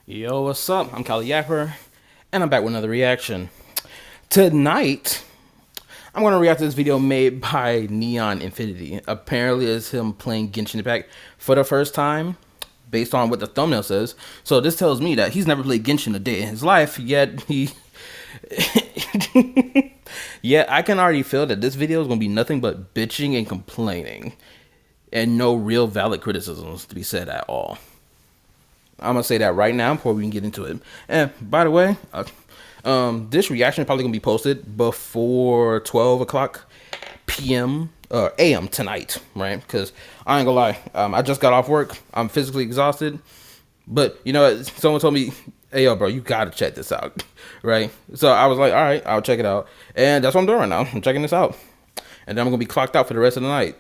Yo, what's up? I'm KallaTheYapper, and I'm back with another reaction. Tonight, I'm going to react to this video made by Neon Infinity. Apparently, it's him playing Genshin Impact for the first time, based on what the thumbnail says. So this tells me that he's never played Genshin a day in his life, yet he... Yet I can already feel that this video is going to be nothing but bitching and complaining, and no real valid criticisms to be said at all. I'm gonna say that right now before we can get into it. And by the way, this reaction is probably gonna be posted before 12 o'clock p.m. a.m. tonight, right? Because I ain't gonna lie, I just got off work. I'm physically exhausted, but you know, someone told me, "Hey, yo, bro, you gotta check this out," right? So I was like, "All right, I'll check it out," and that's what I'm doing right now. I'm checking this out, and then I'm gonna be clocked out for the rest of the night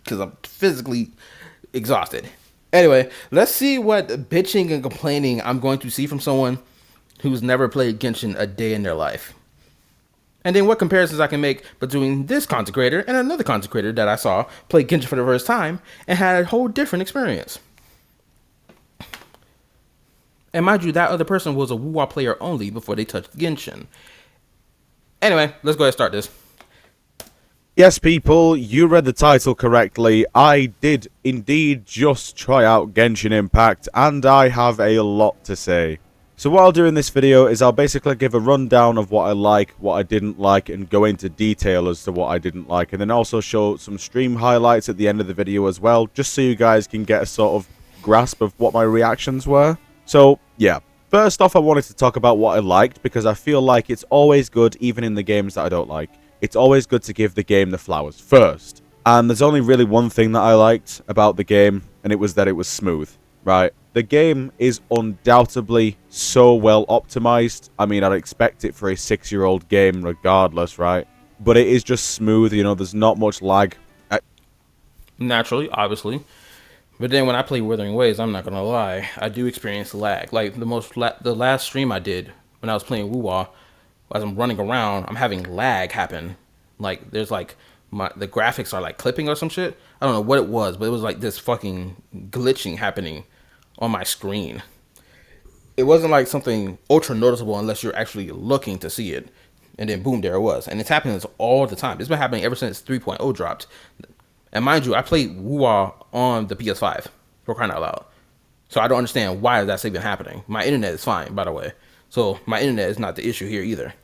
because I'm physically exhausted. Anyway, let's see what bitching and complaining I'm going to see from someone who's never played Genshin a day in their life. And then what comparisons I can make between this content creator and another content creator that I saw play Genshin for the first time and had a whole different experience. And mind you, that other person was a WoW player only before they touched Genshin. Anyway, let's go ahead and start this. Yes, people, you read the title correctly. I did indeed just try out Genshin Impact, and I have a lot to say. So what I'll do in this video is I'll basically give a rundown of what I like, what I didn't like, and go into detail as to what I didn't like, and then also show some stream highlights at the end of the video as well, just so you guys can get a sort of grasp of what my reactions were. So, yeah. First off, I wanted to talk about what I liked, because I feel like it's always good, even in the games that I don't like. It's always good to give the game the flowers first. And there's only really one thing that I liked about the game, and it was that it was smooth, right? The game is undoubtedly so well optimized. I mean, I'd expect it for a 6-year-old game regardless, right? But it is just smooth, you know, there's not much lag. Naturally, obviously. But then when I play Wuthering Waves, I'm not gonna lie, I do experience lag. Like the last stream I did when I was playing WoW, as I'm running around, I'm having lag happen. Like there's like the graphics are like clipping or some shit. I don't know what it was, but it was like this fucking glitching happening on my screen. It wasn't like something ultra noticeable unless you're actually looking to see it. And then boom, there it was. And it's happening all the time. It's been happening ever since 3.0 dropped. And mind you, I played WoW on the PS5, for crying out loud. So I don't understand why that's even happening. My internet is fine, by the way. So my internet is not the issue here either.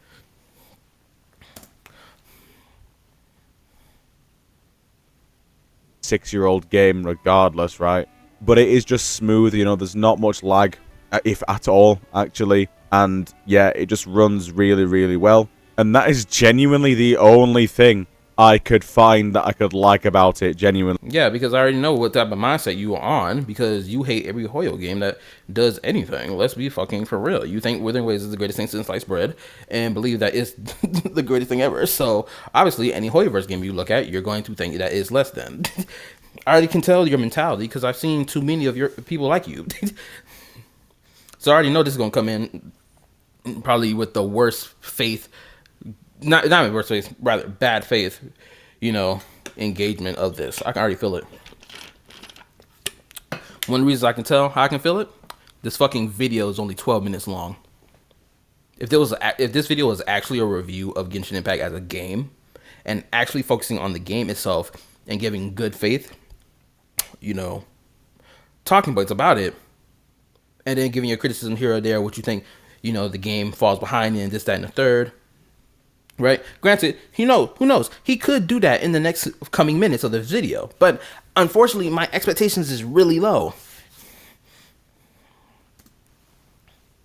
6-year-old game regardless, right? But it is just smooth, you know, there's not much lag, if at all, actually. And yeah, it just runs really, really well. And that is genuinely the only thing I could find that I could like about it, genuinely. Yeah, because I already know what type of mindset you are on, because you hate every Hoyo game that does anything. Let's be fucking for real. You think Wuthering Waves is the greatest thing since sliced bread, and believe that it's the greatest thing ever. So, obviously, any Hoyoverse game you look at, you're going to think that is less than. I already can tell your mentality, because I've seen too many of your people like you. So I already know this is going to come in probably with the worst faith, not worst faith, rather bad faith, you know, engagement of this. I can already feel it. One reason I can tell how I can feel it, this fucking video is only 12 minutes long. If this video was actually a review of Genshin Impact as a game, and actually focusing on the game itself and giving good faith, you know, talking points about it, and then giving your criticism here or there, what you think, you know, the game falls behind in this, that, and the third. Right? Granted, who knows? He could do that in the next coming minutes of this video. But unfortunately, my expectations is really low.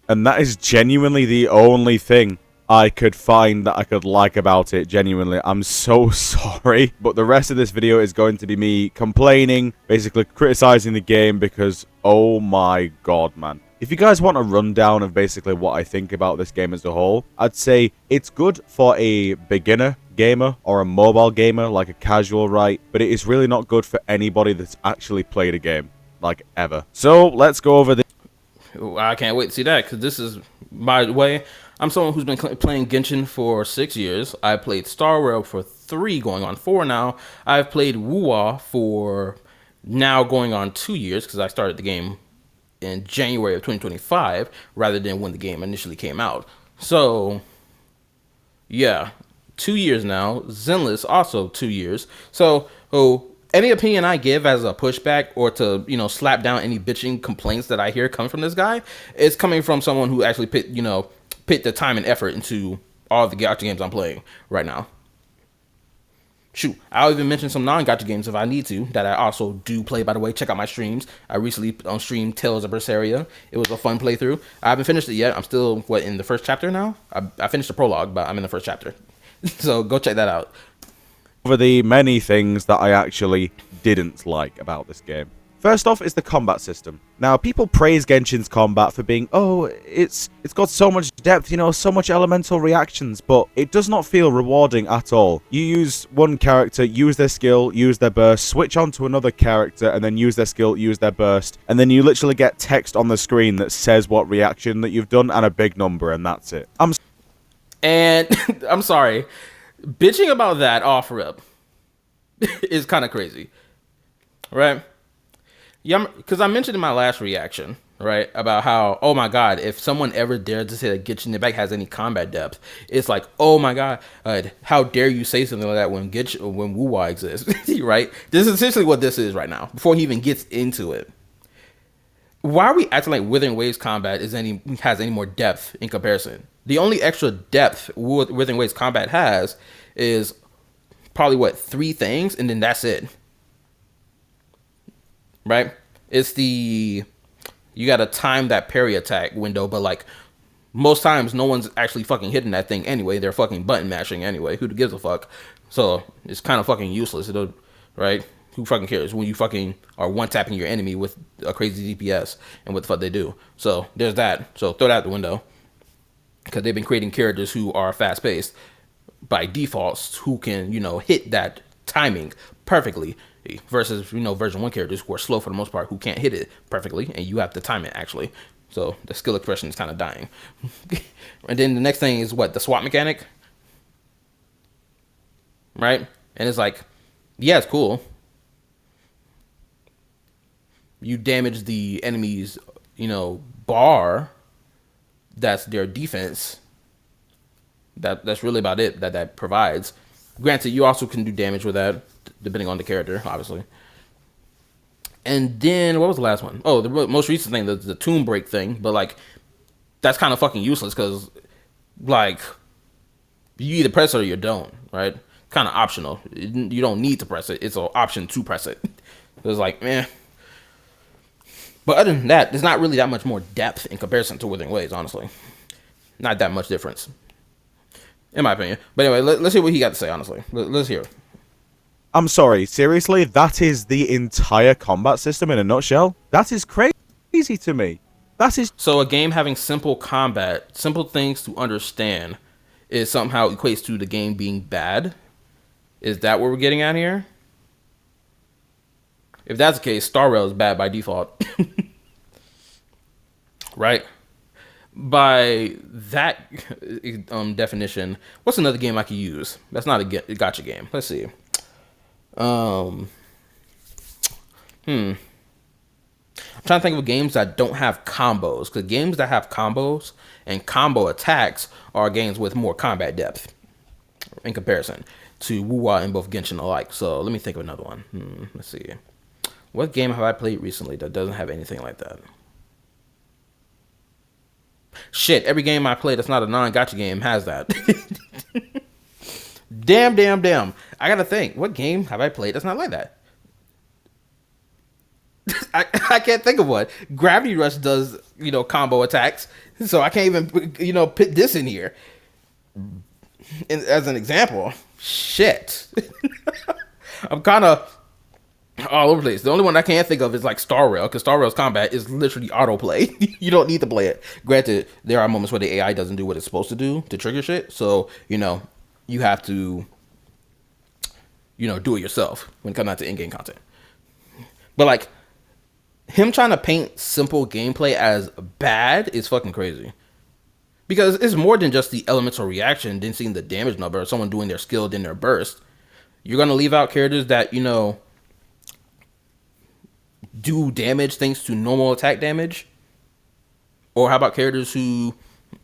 And that is genuinely the only thing I could find that I could like about it, genuinely. I'm so sorry. But the rest of this video is going to be me complaining, basically criticizing the game because, oh my god, man. If you guys want a rundown of basically what I think about this game as a whole, I'd say it's good for a beginner gamer or a mobile gamer, like a casual, right? But it is really not good for anybody that's actually played a game, like ever. So let's go over the... I can't wait to see that, because this is, by the way, I'm someone who's been playing Genshin for 6 years. I played Star Rail for 3, going on 4 now. I've played WoW for now going on 2 years, because I started the game in January of 2025 rather than when the game initially came out. So, yeah, 2 years now. Zenless also 2 years. So, any opinion I give as a pushback or to, slap down any bitching complaints that I hear come from this guy is coming from someone who actually put the time and effort into all the gacha games I'm playing right now. Shoot, I'll even mention some non-gacha games if I need to that I also do play, by the way. Check out my streams. I recently streamed Tales of Berseria. It was a fun playthrough. I haven't finished it yet. I'm still, in the first chapter now? I finished the prologue, but I'm in the first chapter. So go check that out. For the many things that I actually didn't like about this game. First off is the combat system. Now, people praise Genshin's combat for being, it's got so much depth, so much elemental reactions, but it does not feel rewarding at all. You use one character, use their skill, use their burst, switch on to another character, and then use their skill, use their burst, and then you literally get text on the screen that says what reaction that you've done and a big number, and that's it. And I'm sorry, bitching about that off rip is kind of crazy, right? Yeah, because I mentioned in my last reaction, right, about how, oh my god, if someone ever dared to say that Genshin Impact has any combat depth, it's like, oh my god, how dare you say something like that when Wuwa exists, right? This is essentially what this is right now, before he even gets into it. Why are we acting like Withering Waves combat has any more depth in comparison? The only extra depth Withering Waves combat has is probably, 3 things, and then that's it. Right? It's you gotta time that parry attack window, but most times no one's actually fucking hitting that thing anyway. They're fucking button mashing anyway. Who gives a fuck? So it's kind of fucking useless, right? Who fucking cares when you fucking are one tapping your enemy with a crazy DPS and what the fuck they do? So there's that. So throw that out the window, because they've been creating characters who are fast paced by defaults, who can hit that timing perfectly. Versus, version 1 characters who are slow for the most part, who can't hit it perfectly, and you have to time it, actually. So the skill expression is kind of dying. And then the next thing is the swap mechanic? Right? And it's like, yeah, it's cool. You damage the enemy's, bar. That's their defense. That's really about it that provides. Granted, you also can do damage with that, depending on the character, obviously. And then, what was the last one? Oh, the most recent thing, the tomb break thing. But, that's kind of fucking useless, because, you either press it or you don't, right? Kind of optional. You don't need to press it. It's an option to press it. It's meh. But other than that, there's not really that much more depth in comparison to Withering Waves, honestly. Not that much difference, in my opinion. But anyway, let's hear what he got to say, honestly. Let's hear it. I'm sorry, seriously? That is the entire combat system in a nutshell? That is crazy to me. So a game having simple combat, simple things to understand, is somehow equates to the game being bad? Is that what we're getting at here? If that's the case, Star Rail is bad by default. Right? By that definition, what's another game I could use? That's not a gacha game. Let's see. I'm trying to think of games that don't have combos, because games that have combos and combo attacks are games with more combat depth in comparison to Wuwa and both Genshin alike. So let me think of another one. Let's see. What game have I played recently that doesn't have anything like that? Shit, every game I play that's not a non-gacha game has that. Damn. I gotta think. What game have I played that's not like that? I can't think of one. Gravity Rush does, combo attacks. So I can't even, put this in here as an example. Shit. I'm kind of all over the place. The only one I can't think of is Star Rail, because Star Rail's combat is literally autoplay. You don't need to play it. Granted, there are moments where the AI doesn't do what it's supposed to do to trigger shit. So, you have to, do it yourself when it comes out to in-game content. But him trying to paint simple gameplay as bad is fucking crazy. Because it's more than just the elemental reaction, then seeing the damage number, or someone doing their skill, then their burst. You're going to leave out characters that, do damage thanks to normal attack damage. Or how about characters who,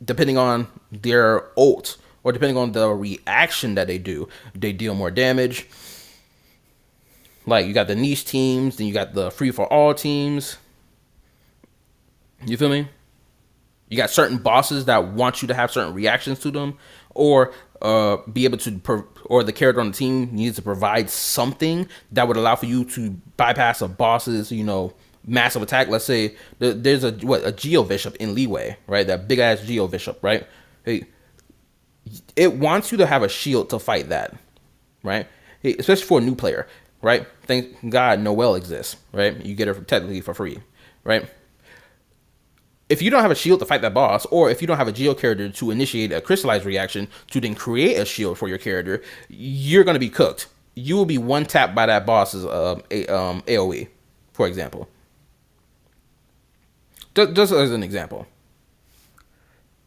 depending on their ult or depending on the reaction that they do, they deal more damage. Like you got the niche teams, then you got the free for all teams. You feel me? You got certain bosses that want you to have certain reactions to them, or be able to, or the character on the team needs to provide something that would allow for you to bypass a boss's, massive attack. Let's say there's a Geo Bishop in Leeway, right? That big ass Geo Bishop, right? Hey, it wants you to have a shield to fight that, right? Hey, especially for a new player, right? Thank God Noelle exists, right? You get it technically for free, right? If you don't have a shield to fight that boss, or if you don't have a Geo character to initiate a crystallized reaction to then create a shield for your character, you're going to be cooked. You will be one tapped by that boss's AoE, for example. Just as an example,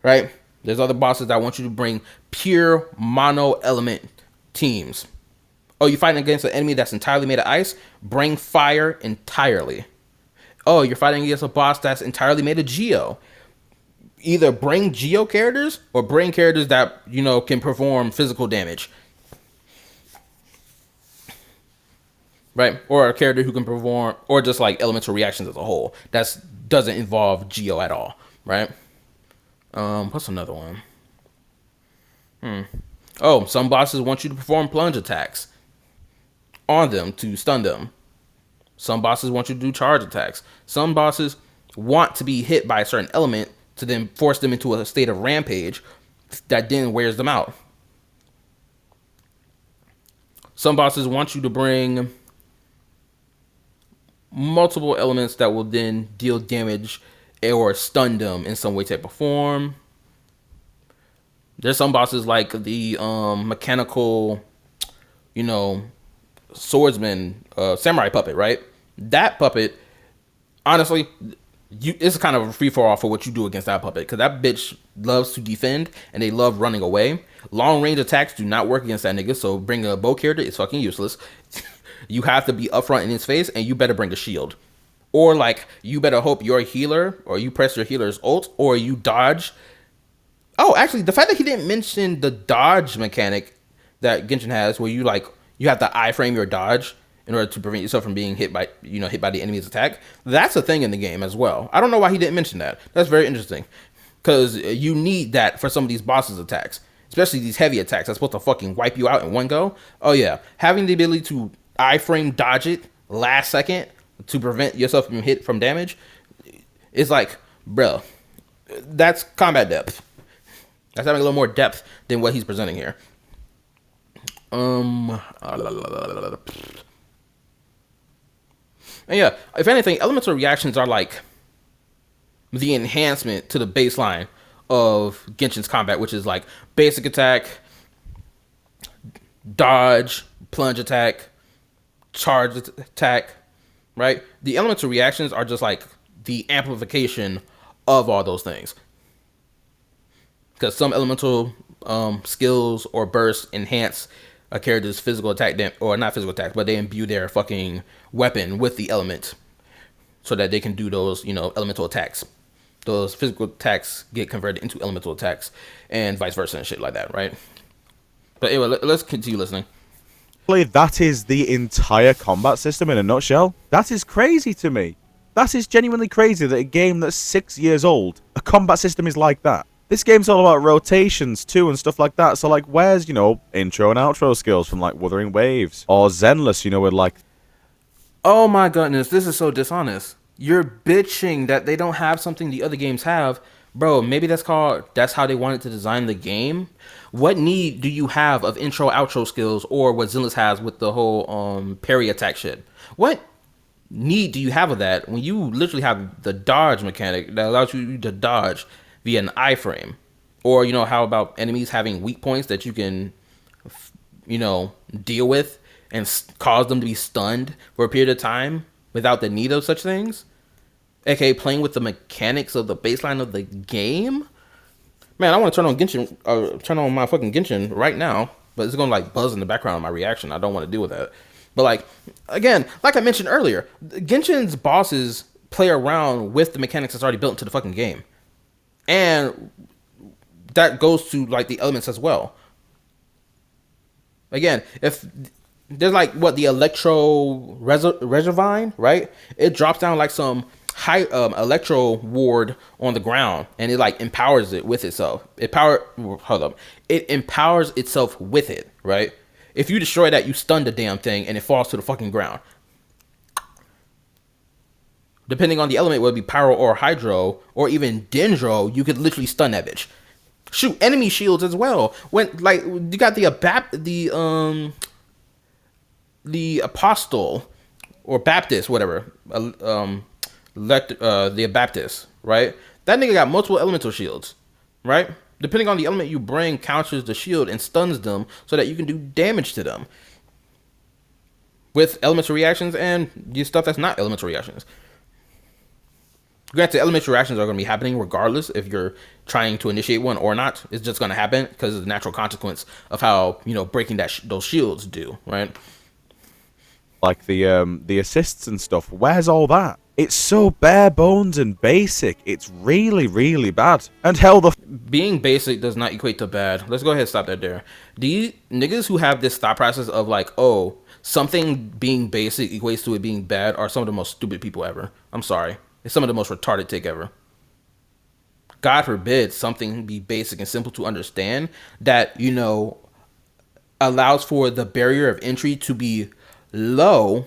right? There's other bosses that want you to bring pure mono element teams. Oh, you're fighting against an enemy that's entirely made of ice? Bring fire entirely. Oh, you're fighting against a boss that's entirely made of Geo. Either bring Geo characters or bring characters that, can perform physical damage. Right? Or a character who can perform, or just like elemental reactions as a whole. That doesn't involve Geo at all. Right? What's another one? Oh, some bosses want you to perform plunge attacks on them to stun them. Some bosses want you to do charge attacks. Some bosses want to be hit by a certain element to then force them into a state of rampage that then wears them out. Some bosses want you to bring multiple elements that will then deal damage or stun them in some way, shape, or form. There's some bosses like the mechanical, swordsman, samurai puppet, right? That puppet, honestly, it's kind of a free for all for what you do against that puppet, because that bitch loves to defend and they love running away. Long range attacks do not work against that nigga, so bring a bow character is fucking useless. You have to be upfront in his face, and you better bring a shield, or like you better hope your healer, or you press your healer's ult, or you dodge. Oh, actually, the fact that he didn't mention the dodge mechanic that Genshin has, where you have to iframe your dodge in order to prevent yourself from being hit by the enemy's attack. That's a thing in the game as well. I don't know why he didn't mention that. That's very interesting, because you need that for some of these bosses' attacks, especially these heavy attacks that's supposed to fucking wipe you out in one go. Oh yeah, having the ability to iframe dodge it last second to prevent yourself from hit from damage is like, bro, that's combat depth. That's having a little more depth than what he's presenting here. And yeah, if anything, elemental reactions are like the enhancement to the baseline of Genshin's combat, which is like basic attack, dodge, plunge attack, charge attack, right? The elemental reactions are just like the amplification of all those things. Because some elemental skills or bursts enhance a character's physical attack, or not physical attack, but they imbue their fucking weapon with the element so that they can do those, elemental attacks. Those physical attacks get converted into elemental attacks and vice versa and shit like that, right? But anyway, let's continue listening. That is the entire combat system in a nutshell. That is crazy to me. That is genuinely crazy that a game that's 6 years old, a combat system is like that. This game's all about rotations too and stuff like that. So like, where's, intro and outro skills from like Wuthering Waves or Zenless, with like... Oh my goodness, this is so dishonest. You're bitching that they don't have something the other games have. Bro, maybe that's how they wanted to design the game. What need do you have of intro outro skills, or what Zenless has with the whole parry attack shit? What need do you have of that when you literally have the dodge mechanic that allows you to dodge via an iframe? Or, how about enemies having weak points that you can, deal with and cause them to be stunned for a period of time without the need of such things? AKA playing with the mechanics of the baseline of the game? Man, I want to turn on Genshin, turn on my fucking Genshin right now, but it's going to like buzz in the background of my reaction. I don't want to deal with that. But like, again, like I mentioned earlier, Genshin's bosses play around with the mechanics that's already built into the fucking game. And that goes to like the elements as well. Again, if there's like what the electro reservine, right? It drops down like some high electro ward on the ground, and it like empowers it with itself. It empowers itself with it, right? If you destroy that, you stun the damn thing, and it falls to the fucking ground. Depending on the element, whether it be pyro or hydro or even dendro, you could literally stun that bitch. Shoot, enemy shields as well. When like you got the apostle or Baptist, whatever, the Baptist, right? That nigga got multiple elemental shields, right? Depending on the element you bring, counters the shield and stuns them so that you can do damage to them with elemental reactions and the stuff that's not elemental reactions. Granted, elemental reactions are going to be happening regardless if you're trying to initiate one or not. It's just going to happen because of the natural consequence of how, you know, breaking those shields do, right? Like the assists and stuff. Where's all that? It's so bare bones and basic. It's really, really bad. And hell, being basic does not equate to bad. Let's go ahead and stop that there. These niggas who have this thought process of like, oh, something being basic equates to it being bad are some of the most stupid people ever. I'm sorry. It's some of the most retarded take ever. God forbid something be basic and simple to understand that, you know, allows for the barrier of entry to be low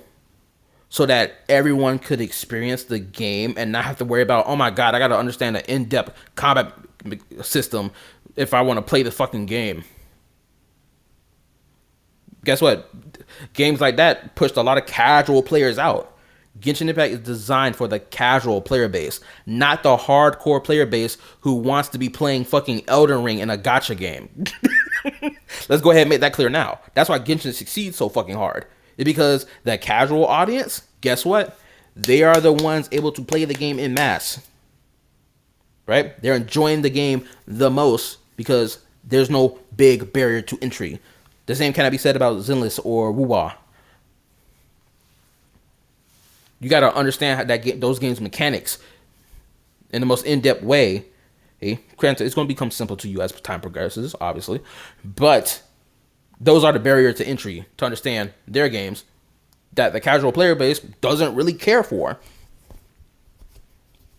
so that everyone could experience the game and not have to worry about, oh my God, I got to understand the in-depth combat system if I want to play the fucking game. Guess what? Games like that pushed a lot of casual players out. Genshin Impact is designed for the casual player base, not the hardcore player base who wants to be playing fucking Elden Ring in a gacha game. Let's go ahead and make that clear now. That's why Genshin succeeds so fucking hard. It's because the casual audience, guess what? They are the ones able to play the game in mass. Right? They're enjoying the game the most because there's no big barrier to entry. The same cannot be said about Zenless or Wuwa. You got to understand how those games' mechanics in the most in-depth way. Hey, granted, it's going to become simple to you as time progresses, obviously. But those are the barrier to entry to understand their games that the casual player base doesn't really care for.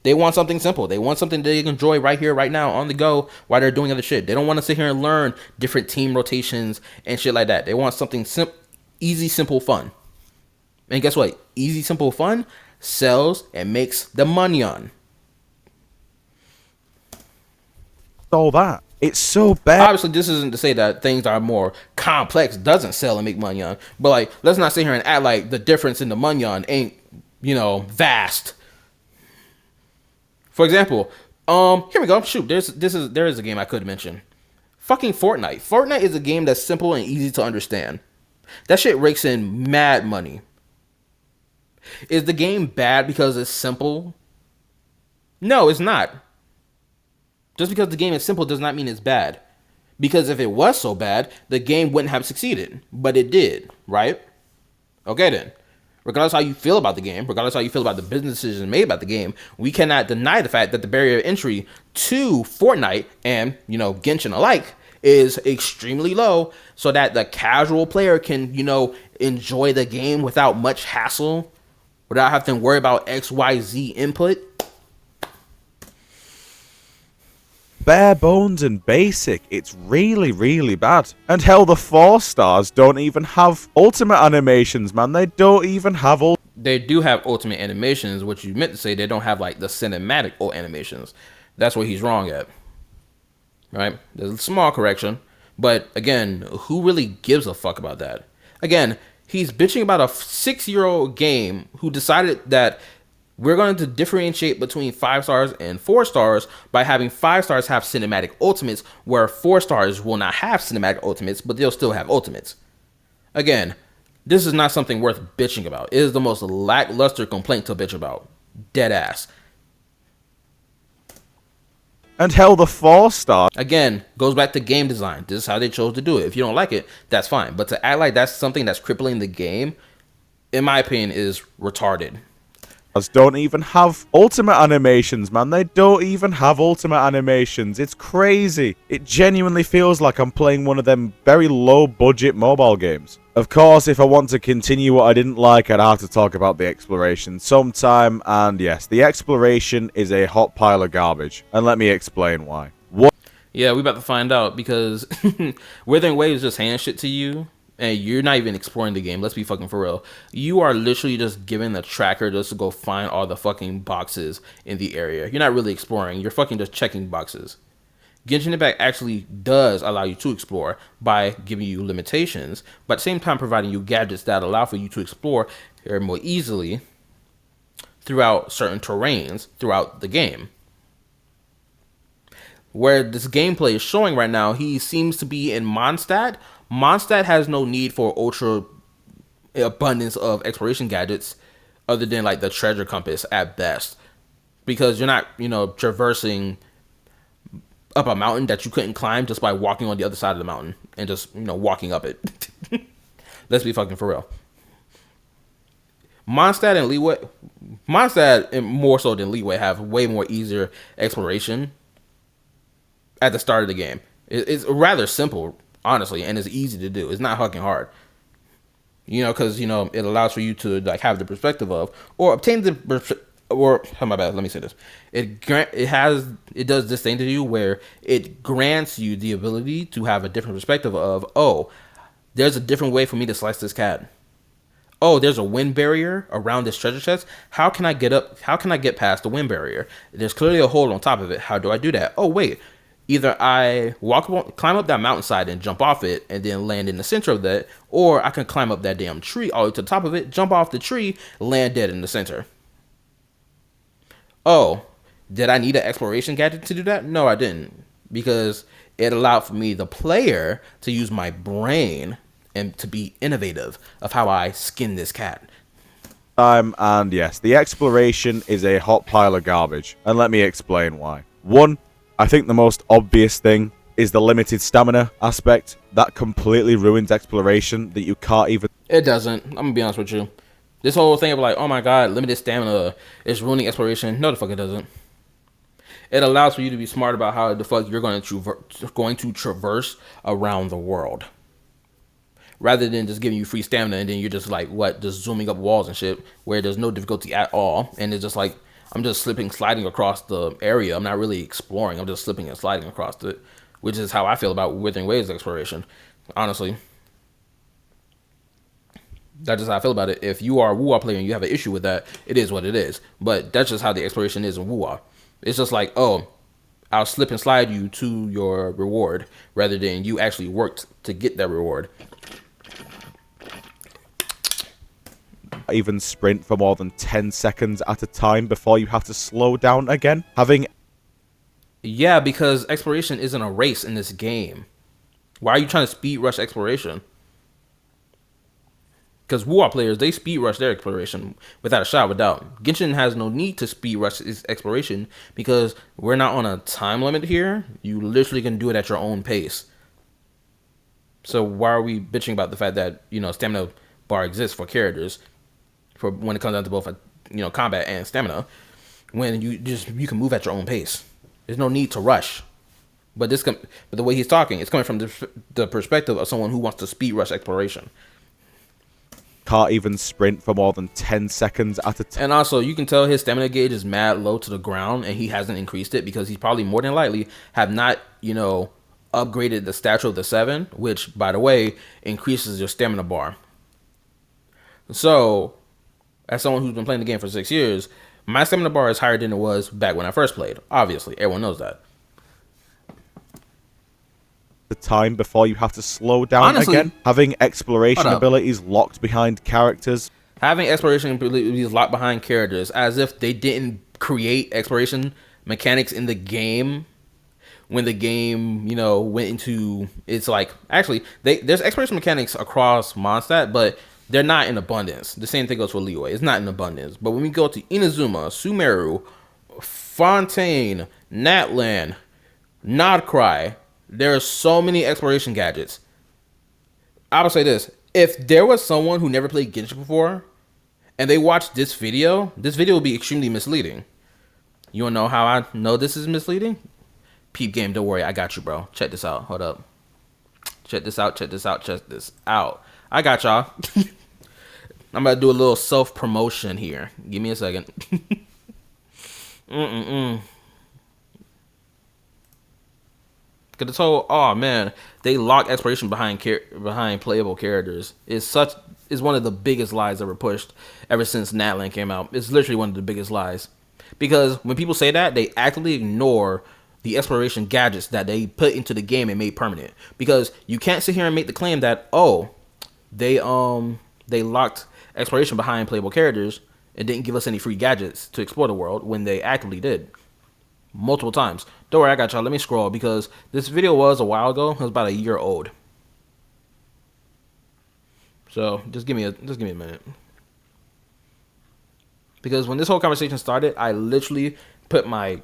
They want something simple. They want something they can enjoy right here, right now, on the go while they're doing other shit. They don't want to sit here and learn different team rotations and shit like that. They want something easy, simple, fun. And guess what? Easy, simple, fun sells and makes the money on. All that. It's so bad. Obviously, this isn't to say that things that are more complex doesn't sell and make money on. But like, let's not sit here and act like the difference in the money on ain't, you know, vast. For example, here we go. Shoot, there is a game I could mention. Fucking Fortnite. Fortnite is a game that's simple and easy to understand. That shit rakes in mad money. Is the game bad because it's simple? No, it's not. Just because the game is simple does not mean it's bad. Because if it was so bad, the game wouldn't have succeeded. But it did, right? Okay then. Regardless how you feel about the game, regardless how you feel about the business decisions made about the game, we cannot deny the fact that the barrier of entry to Fortnite and, you know, Genshin alike is extremely low so that the casual player can, you know, enjoy the game without much hassle, without having to worry about XYZ input. Bare bones and basic. It's really, really bad. And hell, the 4 stars don't even have ultimate animations, man. They don't even have They do have ultimate animations, which you meant to say they don't have like the cinematic animations. That's where he's wrong at. Right? There's a small correction. But again, who really gives a fuck about that? Again, he's bitching about a 6-year-old game who decided that we're going to differentiate between 5 stars and 4 stars by having 5 stars have cinematic ultimates, where 4 stars will not have cinematic ultimates, but they'll still have ultimates. Again, this is not something worth bitching about. It is the most lackluster complaint to bitch about. Dead ass. And hell, the 4 star. Again, goes back to game design. This is how they chose to do it. If you don't like it, that's fine. But to act like that's something that's crippling the game, in my opinion, is retarded. don't even have ultimate animations, man. They don't even have ultimate animations. It's crazy. It genuinely feels like I'm playing one of them very low budget mobile games. Of course, if I want to continue what I didn't like, I'd have to talk about the exploration sometime. And yes, the exploration is a hot pile of garbage. And let me explain why. Yeah, we about to find out because Withering Waves just hand shit to you. And you're not even exploring the game. Let's be fucking for real. You are literally just given the tracker just to go find all the fucking boxes in the area. You're not really exploring. You're fucking just checking boxes. Genshin Impact actually does allow you to explore by giving you limitations, but at the same time providing you gadgets that allow for you to explore more easily throughout certain terrains throughout the game. Where this gameplay is showing right now, he seems to be in Mondstadt. Mondstadt has no need for ultra abundance of exploration gadgets other than like the treasure compass at best. Because you're not, traversing up a mountain that you couldn't climb just by walking on the other side of the mountain and just, walking up it. Let's be fucking for real. Mondstadt and Leeway, Mondstadt more so than Leeway have way more easier exploration at the start of the game. It's rather simple, honestly, and it's easy to do. It's not fucking hard. Because, it allows for you to like have the perspective of or obtain the my bad, let me say this. It does this thing to you where it grants you the ability to have a different perspective of, oh, there's a different way for me to slice this cat. Oh, there's a wind barrier around this treasure chest. How can I get up? How can I get past the wind barrier? There's clearly a hole on top of it. How do I do that? Oh, wait. Either I climb up that mountainside and jump off it and then land in the center of that, or I can climb up that damn tree all the way to the top of it, jump off the tree, land dead in the center. Oh, did I need an exploration gadget to do that? No, I didn't. Because it allowed for me, the player, to use my brain and to be innovative of how I skin this cat. And yes, the exploration is a hot pile of garbage. And let me explain why. One, I think the most obvious thing is the limited stamina aspect. That completely ruins exploration, that you can't even... It doesn't. I'm going to be honest with you. This whole thing of like, oh my god, limited stamina is ruining exploration. No, the fuck it doesn't. It allows for you to be smart about how the fuck you're going to traverse around the world. Rather than just giving you free stamina and then you're just like, just zooming up walls and shit where there's no difficulty at all. And it's just like, I'm just sliding across the area. I'm not really exploring. I'm just slipping and sliding across it, which is how I feel about Withering Waves exploration, honestly. That's just how I feel about it. If you are a WoW player and you have an issue with that, it is what it is. But that's just how the exploration is in WoW. It's just like, oh, I'll slip and slide you to your reward rather than you actually worked to get that reward. Even sprint for more than 10 seconds at a time before you have to slow down again. Yeah, because exploration isn't a race in this game. Why are you trying to speed rush exploration? Because WoW players, they speed rush their exploration without a shot of doubt. Genshin has no need to speed rush its exploration because we're not on a time limit here. You literally can do it at your own pace. So why are we bitching about the fact that, stamina bar exists for characters for when it comes down to both, combat and stamina, when you can move at your own pace. There's no need to rush. But the way he's talking, it's coming from the perspective of someone who wants to speed rush exploration. Can't even sprint for more than 10 seconds at a time. And also, you can tell his stamina gauge is mad low to the ground, and he hasn't increased it because he's probably more than likely have not, upgraded the Statue of the Seven, which, by the way, increases your stamina bar. So, as someone who's been playing the game for 6 years, my stamina bar is higher than it was back when I first played. Obviously, everyone knows that. The time before you have to slow down again. Having exploration abilities locked behind characters. Having exploration abilities locked behind characters, as if they didn't create exploration mechanics in the game when the game, went into... It's like, actually, there's exploration mechanics across Mondstadt, but they're not in abundance. The same thing goes for Leeway. It's not in abundance. But when we go to Inazuma, Sumeru, Fontaine, Natlan, Nodcry... There are so many exploration gadgets. I would say this. If there was someone who never played Genshin before and they watch this video will be extremely misleading. You wanna know how I know this is misleading? Peep game, don't worry, I got you, bro. Check this out. Hold up. Check this out. I got y'all. I'm about to do a little self-promotion here. Give me a second. Cause this whole, oh man, they lock exploration behind playable characters is one of the biggest lies ever pushed ever since Natlan came out. It's literally one of the biggest lies. Because when people say that, they actively ignore the exploration gadgets that they put into the game and made permanent. Because you can't sit here and make the claim that, oh, they locked exploration behind playable characters and didn't give us any free gadgets to explore the world when they actively did. Multiple times. Don't worry, I got y'all. Let me scroll because this video was a while ago. It was about a year old. So just give me a minute. Because when this whole conversation started, I literally put my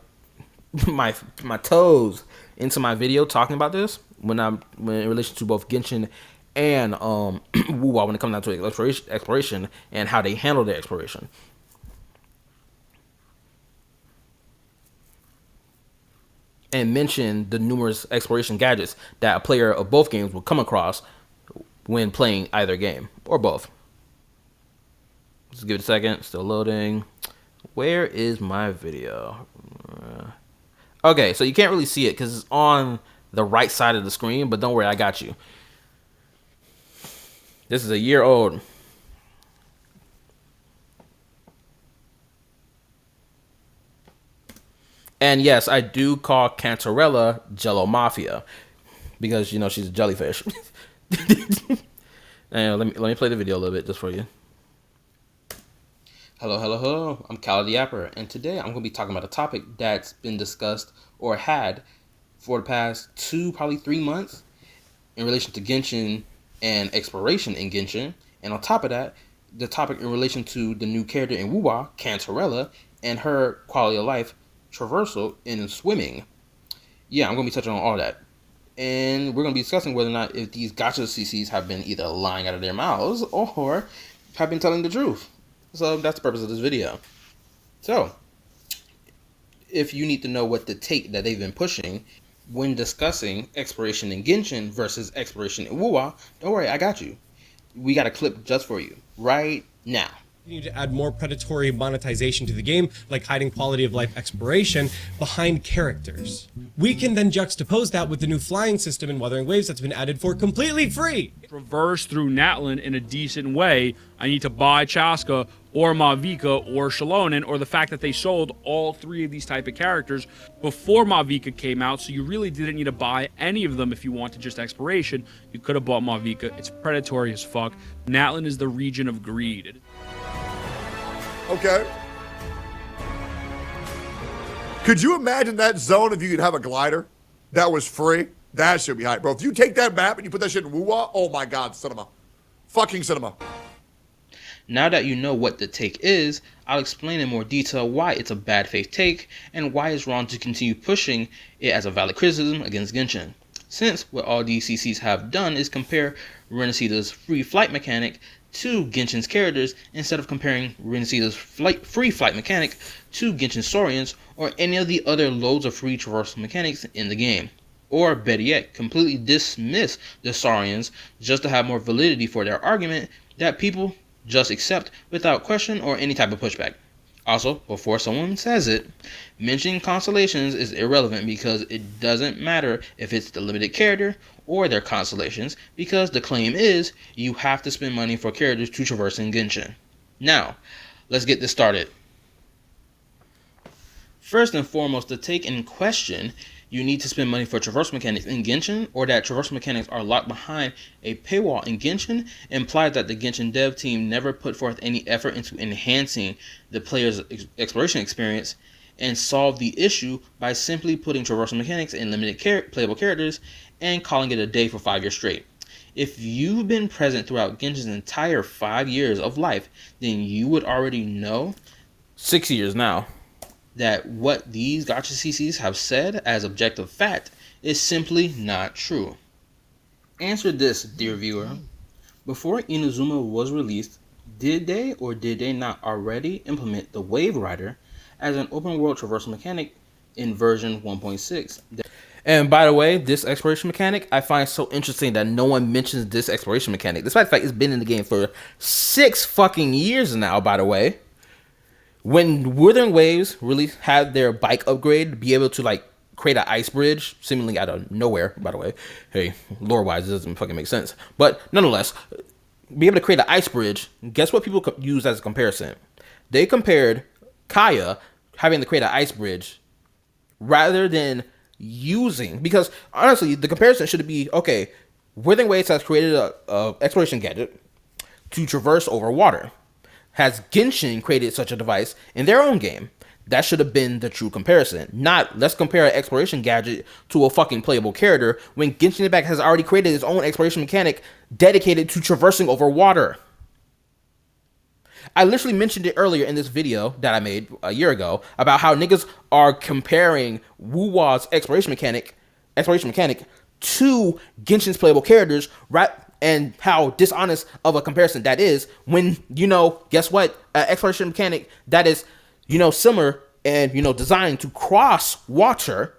toes into my video talking about this when in relation to both Genshin and Wuwa when it comes down to exploration and how they handle their exploration. And mention the numerous exploration gadgets that a player of both games will come across when playing either game or both. Just give it a second. Still loading. Where is my video? Okay, so you can't really see it because it's on the right side of the screen, but don't worry, I got you. This is a year old. And yes, I do call Cantarella Jello Mafia because, you know, she's a jellyfish. And let me play the video a little bit just for you. Hello. I'm KallaTheYapper, and today I'm going to be talking about a topic that's been discussed or had for the past 2, probably 3 months in relation to Genshin and exploration in Genshin. And on top of that, the topic in relation to the new character in Wuwa, Cantarella, and her quality of life traversal in swimming. Yeah, I'm going to be touching on all that. And we're going to be discussing whether or not if these gacha CCs have been either lying out of their mouths or have been telling the truth. So that's the purpose of this video. So, if you need to know what the take that they've been pushing when discussing exploration in Genshin versus exploration in Wuwa, don't worry, I got you. We got a clip just for you right now. You need to add more predatory monetization to the game, like hiding quality of life exploration behind characters. We can then juxtapose that with the new flying system in Wuthering Waves that's been added for completely free. Traverse through Natlan in a decent way, I need to buy Chaska or Mavica or Shalonen, or the fact that they sold all 3 of these type of characters before Mavica came out, so you really didn't need to buy any of them if you wanted just exploration. You could have bought Mavica. It's predatory as fuck. Natlan is the region of greed. Okay. Could you imagine that zone if you could have a glider that was free? That should be hype, bro. If you take that map and you put that shit in Wuwa, oh my god, cinema. Fucking cinema. Now that you know what the take is, I'll explain in more detail why it's a bad faith take and why it's wrong to continue pushing it as a valid criticism against Genshin. Since what all these CCs have done is compare Renaceda's free flight mechanic to Genshin's characters instead of comparing Renaceda's free flight mechanic to Genshin Saurians or any of the other loads of free traversal mechanics in the game. Or better yet, completely dismiss the Saurians just to have more validity for their argument that people just accept without question or any type of pushback. Also, before someone says it, mentioning constellations is irrelevant because it doesn't matter if it's the limited character or their constellations, because the claim is you have to spend money for characters to traverse in Genshin. Now, let's get this started. First and foremost, the take in question, you need to spend money for traversal mechanics in Genshin, or that traversal mechanics are locked behind a paywall in Genshin, implies that the Genshin dev team never put forth any effort into enhancing the player's exploration experience and solve the issue by simply putting traversal mechanics in limited playable characters and calling it a day for 5 years straight. If you've been present throughout Genshin's entire 5 years of life, then you would already know 6 years now that what these gacha CCs have said as objective fact is simply not true. Answer this, dear viewer. Before Inazuma was released, Did they or did they not already implement the Wave Rider as an open world traversal mechanic in version 1.6? And by the way, this exploration mechanic I find so interesting that no one mentions this exploration mechanic, despite the fact it's been in the game for 6 fucking years now, by the way. When Wuthering Waves really had their bike upgrade to be able to like create an ice bridge, seemingly out of nowhere, by the way. Hey, lore-wise, it doesn't fucking make sense. But nonetheless, be able to create an ice bridge, guess what people use as a comparison? They compared Kaya having to create an ice bridge rather than using, because honestly, the comparison should be, okay, Wuthering Waves has created a exploration gadget to traverse over water. Has Genshin created such a device in their own game? That should have been the true comparison. Not, let's compare an exploration gadget to a fucking playable character when Genshin Impact has already created its own exploration mechanic dedicated to traversing over water. I literally mentioned it earlier in this video that I made a year ago about how niggas are comparing Wu-Wa's exploration mechanic to Genshin's playable characters, right? And how dishonest of a comparison that is when, you know, guess what? An exploration mechanic that is, you know, similar and, you know, designed to cross water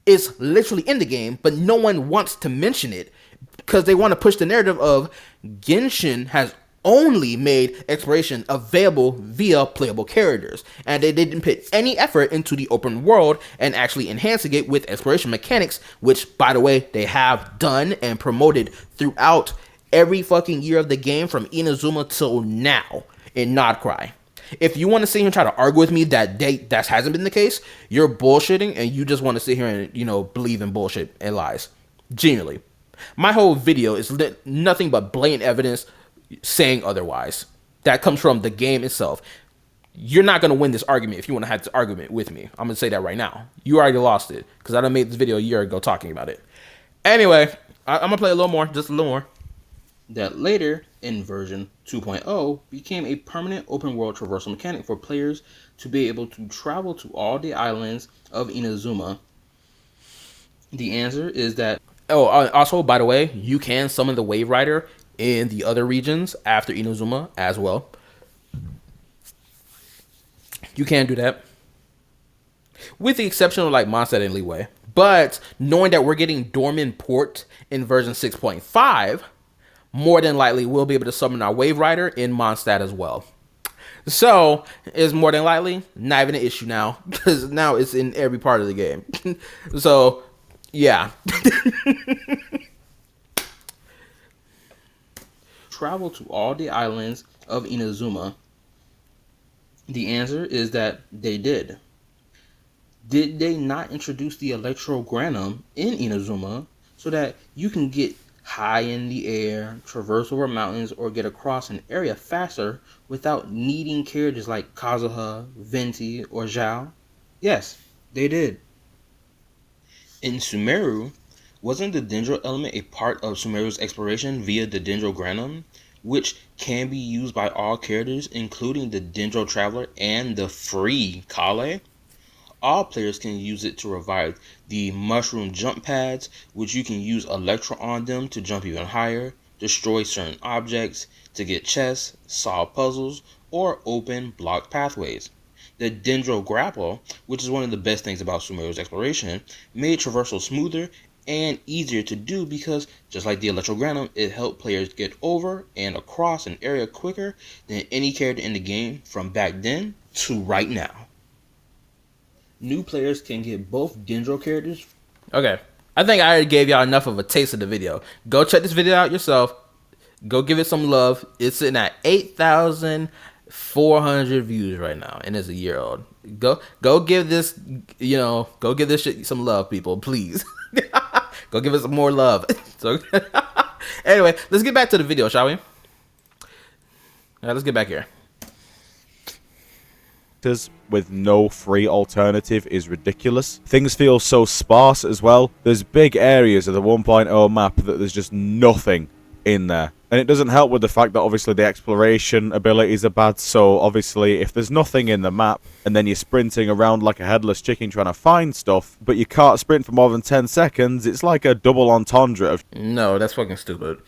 is literally in the game, but no one wants to mention it because they want to push the narrative of Genshin has only made exploration available via playable characters, and they didn't put any effort into the open world and actually enhancing it with exploration mechanics, which, by the way, they have done and promoted throughout every fucking year of the game from Inazuma till now in Nodcry. If you want to sit here and try to argue with me that that hasn't been the case, you're bullshitting and you just want to sit here and, you know, believe in bullshit and lies. Genuinely. My whole video is nothing but blatant evidence saying otherwise. That comes from the game itself. You're not going to win this argument if you want to have this argument with me. I'm going to say that right now. You already lost it because I done made this video a year ago talking about it. Anyway, I'm going to play a little more, just a little more. That later, in version 2.0, became a permanent open world traversal mechanic for players to be able to travel to all the islands of Inazuma. The answer is that... Oh, also, by the way, you can summon the Wave Rider in the other regions after Inazuma as well. You can do that. With the exception of like Mondstadt and Leeway. But knowing that we're getting Dorman Port in version 6.5, more than likely we'll be able to summon our Wave Rider in Mondstadt as well. So, it's more than likely not even an issue now, because now it's in every part of the game. So, yeah. Travel to all the islands of Inazuma. The answer is that they did. Did they not introduce the Electrogranum in Inazuma so that you can get high in the air, traverse over mountains, or get across an area faster without needing characters like Kazuha, Venti, or Zhao? Yes, they did. In Sumeru, wasn't the Dendro element a part of Sumeru's exploration via the Dendrogranum, which can be used by all characters, including the Dendro Traveler and the free Kalle? All players can use it to revive the mushroom jump pads, which you can use Electro on them to jump even higher, destroy certain objects, to get chests, solve puzzles, or open blocked pathways. The Dendro Grapple, which is one of the best things about Sumeru's exploration, made traversal smoother and easier to do because, just like the Electrogranum, it helped players get over and across an area quicker than any character in the game from back then to right now. New players can get both Dendro characters. Okay, I think I already gave y'all enough of a taste of the video. Go check this video out yourself. Go give it some love. It's sitting at 8,400 views right now, and it's a year old. Go give this, go give this shit some love, people, please. Go give it some more love. So, anyway, let's get back to the video, shall we? All right, let's get back here. With no free alternative is ridiculous. Things feel so sparse as well. There's big areas of the 1.0 map that there's just nothing in there. And it doesn't help with the fact that obviously the exploration abilities are bad, so obviously if there's nothing in the map and then you're sprinting around like a headless chicken trying to find stuff, but you can't sprint for more than 10 seconds, it's like a double entendre of... No, that's fucking stupid.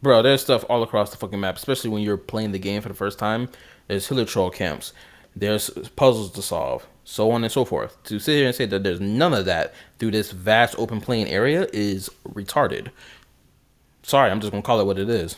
Bro, there's stuff all across the fucking map, especially when you're playing the game for the first time. There's Hilitroll camps. There's puzzles to solve, so on and so forth. To sit here and say that there's none of that through this vast open plain area is retarded. Sorry, I'm just gonna call it what it is.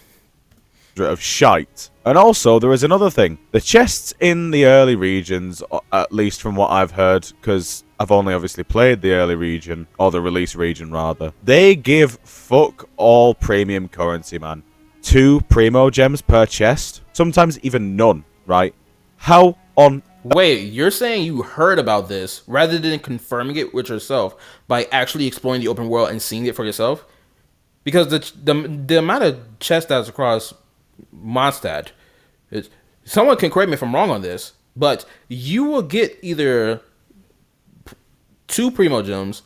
Of shite. And also, there is another thing. The chests in the early regions, at least from what I've heard, because I've only obviously played the early region, or the release region rather, they give fuck all premium currency, man. 2 primo gems per chest, sometimes even none, right? How on... Wait, you're saying you heard about this rather than confirming it with yourself by actually exploring the open world and seeing it for yourself? Because the amount of chests that's across Mondstadt, someone can correct me if I'm wrong on this, but you will get either 2 primo gems,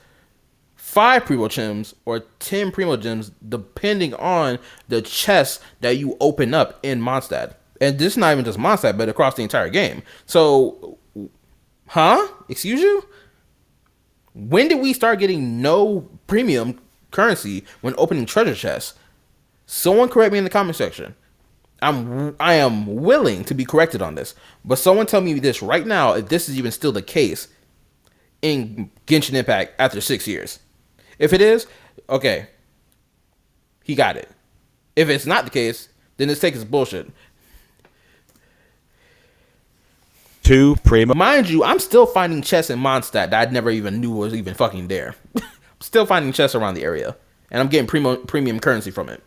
5 primo gems, or 10 primo gems, depending on the chest that you open up in Mondstadt. And this is not even just Mondstadt, but across the entire game. So, excuse you? When did we start getting no premium currency when opening treasure chests? Someone correct me in the comment section. I am willing to be corrected on this, but someone tell me this right now if this is even still the case in Genshin Impact after 6 years. If it is, okay, he got it. If it's not the case, then this take is bullshit. 2 primo... Mind you, I'm still finding chests in Mondstadt that I never even knew was even fucking there. I'm still finding chests around the area, and I'm getting premium currency from it.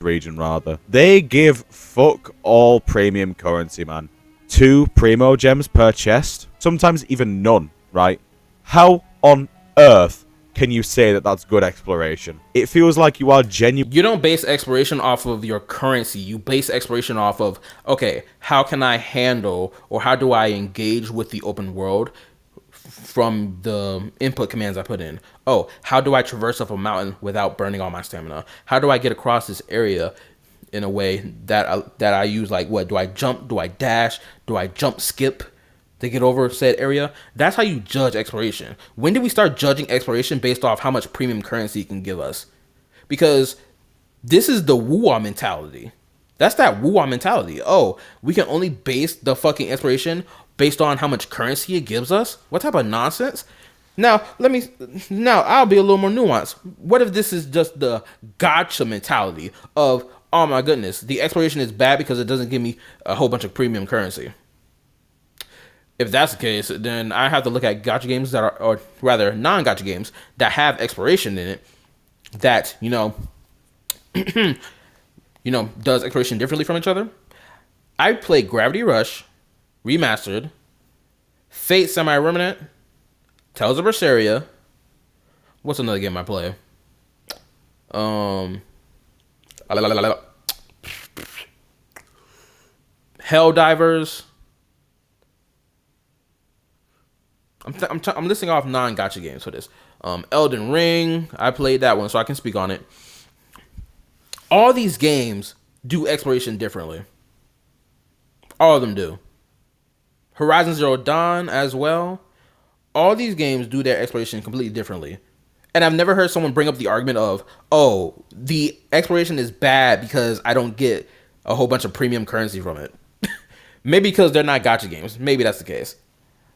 region rather. They give fuck all premium currency, man. 2 primo gems per chest, sometimes even none, right? How on earth can you say that that's good exploration? It feels like you are genuine. You don't base exploration off of your currency. You base exploration off of, okay, how can I handle or how do I engage with the open world from the input commands I put in? Oh, how do I traverse up a mountain without burning all my stamina? How do I get across this area in a way that I use, like, what? Do I jump? Do I dash? Do I jump skip to get over said area? That's how you judge exploration. When did we start judging exploration based off how much premium currency it can give us? Because this is the woo-wah mentality. That's that woo-wah mentality. Oh, we can only base the fucking exploration based on how much currency it gives us? What type of nonsense? Now, I'll be a little more nuanced. What if this is just the gotcha mentality of, oh my goodness, the exploration is bad because it doesn't give me a whole bunch of premium currency? If that's the case, then I have to look at gacha games that are, or rather non-gacha games that have exploration in it that, does exploration differently from each other. I played Gravity Rush Remastered, Fate Semi-Remnant, Tales of Berseria. What's another game I play? Helldivers. I'm listing off non-gacha games for this. Elden Ring. I played that one, so I can speak on it. All these games do exploration differently. All of them do. Horizon Zero Dawn as well. All these games do their exploration completely differently. And I've never heard someone bring up the argument of, oh, the exploration is bad because I don't get a whole bunch of premium currency from it. Maybe because they're not gacha games. Maybe that's the case.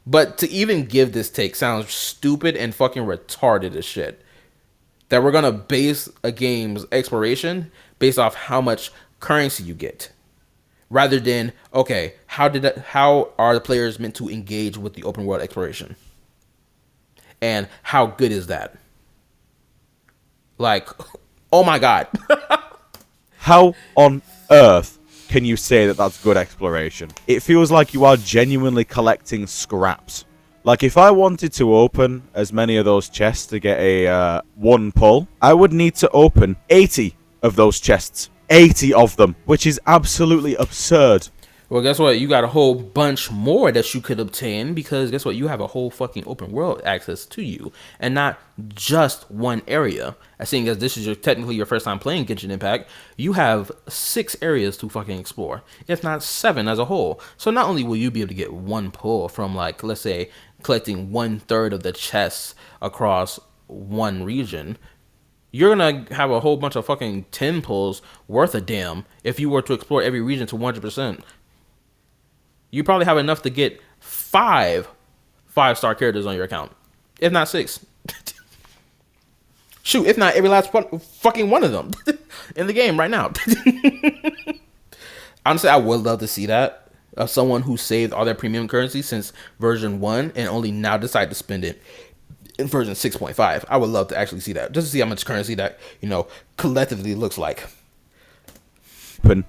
But to even give this take sounds stupid and fucking retarded as shit. That we're going to base a game's exploration based off how much currency you get. Rather than, okay, how are the players meant to engage with the open world exploration? And how good is that? Like, oh my god. How on earth can you say that that's good exploration? It feels like you are genuinely collecting scraps. Like, if I wanted to open as many of those chests to get a 1 pull, I would need to open 80 of those chests. 80 of them, which is absolutely absurd. Well, guess what? You got a whole bunch more that you could obtain because guess what? You have a whole fucking open world access to you and not just one area. Seeing as this is technically your first time playing Genshin Impact, you have 6 areas to fucking explore, if not 7 as a whole. So not only will you be able to get 1 pull from, like, let's say, collecting 1/3 of the chests across one region, You're gonna have a whole bunch of fucking 10 pulls worth of damn if you were to explore every region to 100%. You probably have enough to get 5-star characters on your account, if not 6. Shoot, if not every last fucking one of them in the game right now. Honestly, I would love to see that of someone who saved all their premium currency since version 1 and only now decide to spend it in version 6.5. I would love to actually see that, just to see how much currency that, collectively looks like.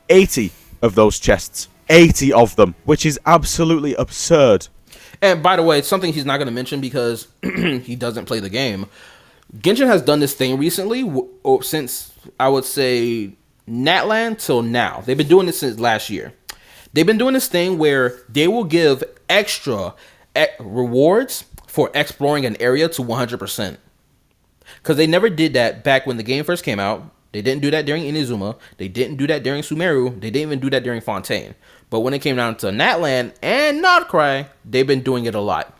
80 of those chests. 80 of them, which is absolutely absurd. And by the way, it's something he's not going to mention because he doesn't play the game. Genshin has done this thing recently, since I would say Natlan till now. They've been doing this since last year. They've been doing this thing where they will give extra rewards for exploring an area to 100%. Because they never did that back when the game first came out. They didn't do that during Inazuma. They didn't do that during Sumeru. They didn't even do that during Fontaine. But when it came down to Natlan and Notcry, they've been doing it a lot.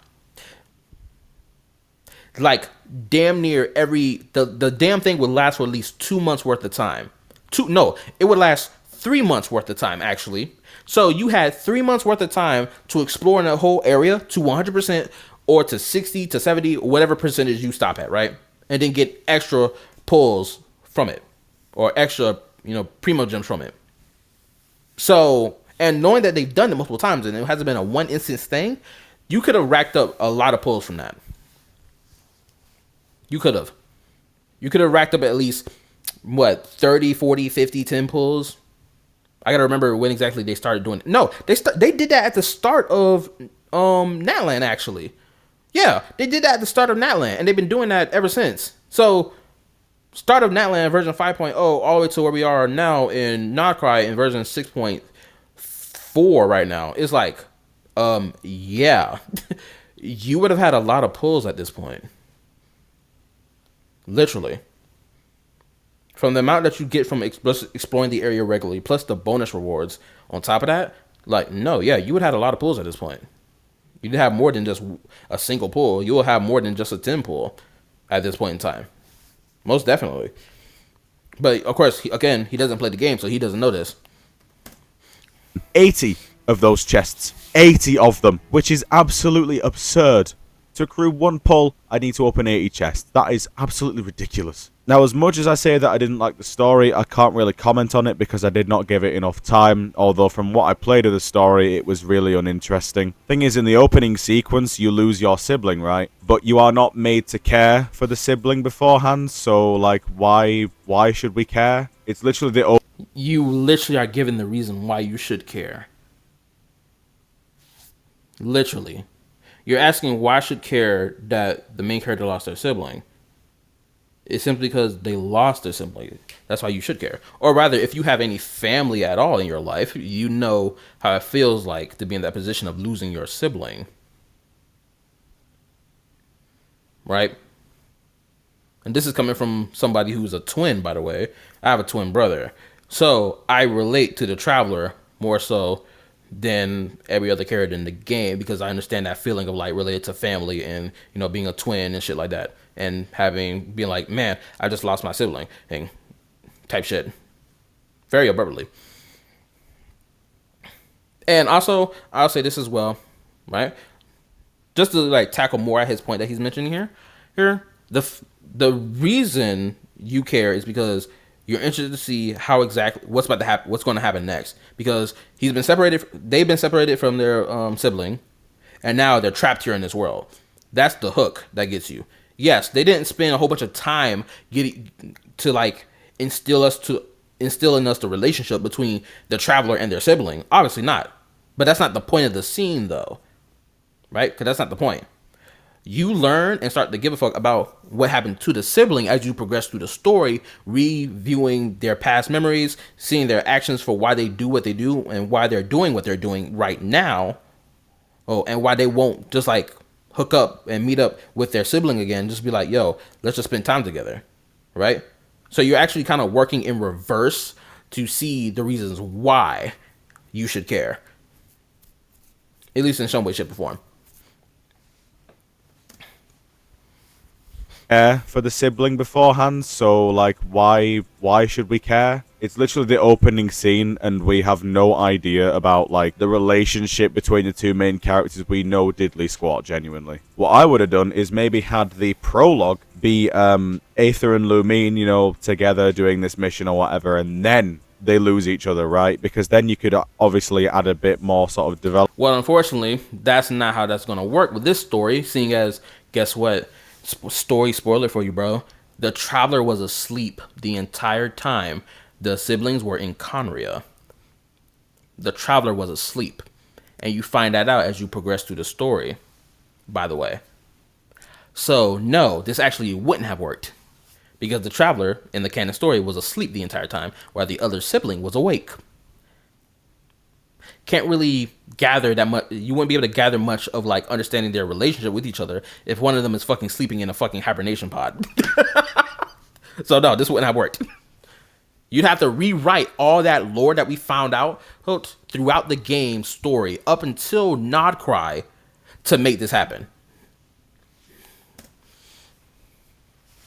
Like, damn near the damn thing would last for at least 2 months worth of time. It would last 3 months worth of time, actually. So you had 3 months worth of time to explore in the whole area to 100% or to 60 to 70, whatever percentage you stop at, right? And then get extra pulls from it or extra, primo gems from it. So, and knowing that they've done it multiple times and it hasn't been a one instance thing, you could have racked up a lot of pulls from that. You could have racked up at least, 30, 40, 50, 10 pulls. I got to remember when exactly they started doing it. No, they did that at the start of Natlan, actually. Yeah, they did that at the start of Natlan, and they've been doing that ever since. So, start of Natlan version 5.0 all the way to where we are now in Notcry in version 6.4 right now. It's like, yeah. You would have had a lot of pulls at this point. Literally. From the amount that you get from exploring the area regularly, plus the bonus rewards on top of that, you would have had a lot of pulls at this point. You'd have more than just a single pull. You will have more than just a 10 pull at this point in time. Most definitely. But, of course, he doesn't play the game, so he doesn't know this. 80 of those chests. 80 of them, which is absolutely absurd. To accrue 1 pull, I need to open 80 chests. That is absolutely ridiculous. Now, as much as I say that I didn't like the story, I can't really comment on it because I did not give it enough time, although from what I played of the story, it was really uninteresting. Thing is, in the opening sequence, you lose your sibling, right? But you are not made to care for the sibling beforehand, so, why should we care? It's literally You literally are given the reason why you should care. Literally. You're asking why I should care that the main character lost their sibling. It's simply because they lost their sibling. That's why you should care. Or rather, if you have any family at all in your life, you know how it feels like to be in that position of losing your sibling. Right? And this is coming from somebody who's a twin, by the way. I have a twin brother. So I relate to the Traveler more so than every other character in the game because I understand that feeling of related to family and being a twin and shit like that and being like, man, I just lost my sibling and type shit very abruptly. And also I'll say this as well, right? Just to tackle more at his point that he's mentioning here, the reason you care is because you're interested to see how exactly what's about to happen, what's going to happen next, because they've been separated from their sibling, and now they're trapped here in this world. That's the hook that gets you. Yes, they didn't spend a whole bunch of time getting to instill in us the relationship between the Traveler and their sibling. Obviously not, but that's not the point of the scene, though, right? Because that's not the point. You learn and start to give a fuck about what happened to the sibling as you progress through the story, reviewing their past memories, seeing their actions for why they do what they do and why they're doing what they're doing right now. Oh, and why they won't just hook up and meet up with their sibling again. Just be like, yo, let's just spend time together. Right? So you're actually kind of working in reverse to see the reasons why you should care. At least in some way, shape, or form. care for the sibling beforehand, so like why should we care? It's literally the opening scene and we have no idea about like the relationship between the two main characters we know diddly squat, genuinely. What I would have done is maybe had the prologue be Aether and Lumine, you know, together doing this mission or whatever, and then they lose each other, right? Because then you could obviously add a bit more sort of development. Well, unfortunately, that's not how that's going to work with this story, seeing as, guess what? Story spoiler for you, bro. The Traveler was asleep the entire time the siblings were in Conria. The Traveler was asleep. And you find that out as you progress through the story, by the way. So, no, this actually wouldn't have worked. Because the Traveler in the canon story was asleep the entire time, while the other sibling was awake. Can't really gather that much. You wouldn't be able to gather much of like understanding their relationship with each other if one of them is fucking sleeping in a fucking hibernation pod. So no, this wouldn't have worked. You'd have to rewrite all that lore that we found out throughout the game story up until Nodcry to make this happen.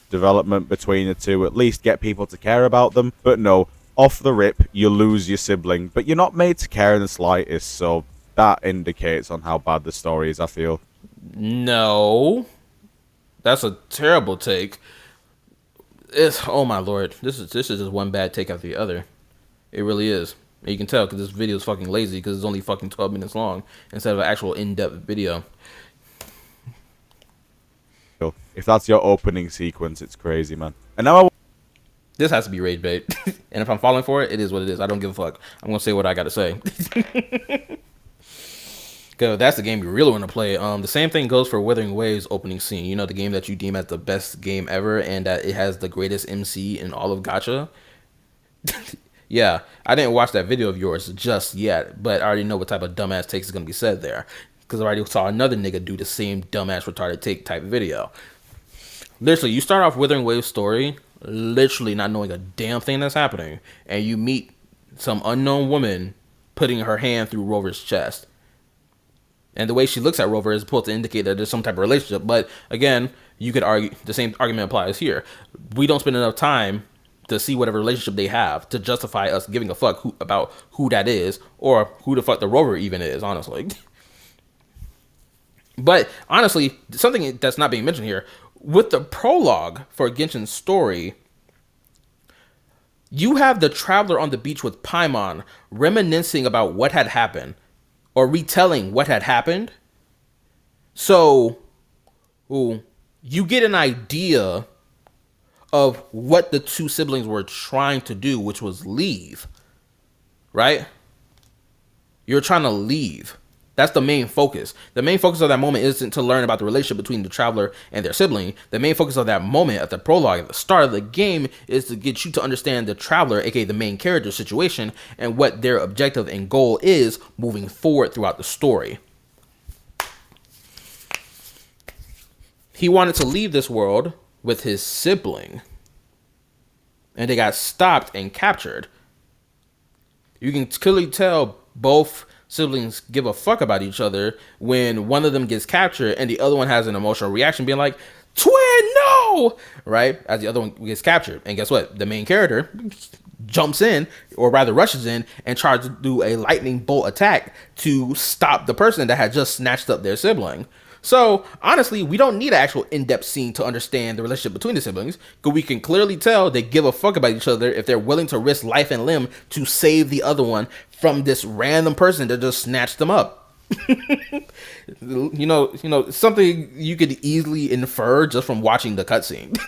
Development between the two, at least get people to care about them. But no, off the rip, you lose your sibling, but you're not made to care in the slightest, so that indicates on how bad the story is, I feel. No. That's a terrible take. Oh my lord, this is just one bad take after the other. It really is. And you can tell because this video is fucking lazy because it's only fucking 12 minutes long instead of an actual in-depth video. If that's your opening sequence, it's crazy, man. And now This has to be rage bait. And if I'm falling for it, it is what it is. I don't give a fuck. I'm going to say what I got to say. Because that's the game you really want to play. The same thing goes for Wuthering Waves opening scene. You know, the game that you deem as the best game ever and that it has the greatest MC in all of gacha. Yeah, I didn't watch that video of yours just yet, but I already know what type of dumbass takes is going to be said there. Because I already saw another nigga do the same dumbass retarded take type video. Literally, you start off Wuthering Waves story, literally not knowing a damn thing that's happening, and you meet some unknown woman putting her hand through Rover's chest. And the way she looks at Rover is supposed to indicate that there's some type of relationship. But again, you could argue the same argument applies here. We don't spend enough time to see whatever relationship they have to justify us giving a fuck about who that is or who the fuck the Rover even is, honestly. But honestly, something that's not being mentioned here, with the prologue for Genshin's story, you have the Traveler on the beach with Paimon reminiscing about what had happened or retelling what had happened. So you get an idea of what the two siblings were trying to do, which was leave, right? You're trying to leave. That's the main focus. The main focus of that moment isn't to learn about the relationship between the Traveler and their sibling. The main focus of that moment at the prologue, at the start of the game, is to get you to understand the Traveler, aka the main character situation, and what their objective and goal is moving forward throughout the story. He wanted to leave this world with his sibling, and they got stopped and captured. You can clearly tell both siblings give a fuck about each other when one of them gets captured and the other one has an emotional reaction being like, twin, no, right, as the other one gets captured. And guess what? The main character jumps in, or rather rushes in, and tries to do a lightning bolt attack to stop the person that had just snatched up their sibling. So honestly, we don't need an actual in-depth scene to understand the relationship between the siblings, because we can clearly tell they give a fuck about each other if they're willing to risk life and limb to save the other one from this random person that just snatched them up. you know, something you could easily infer just from watching the cutscene.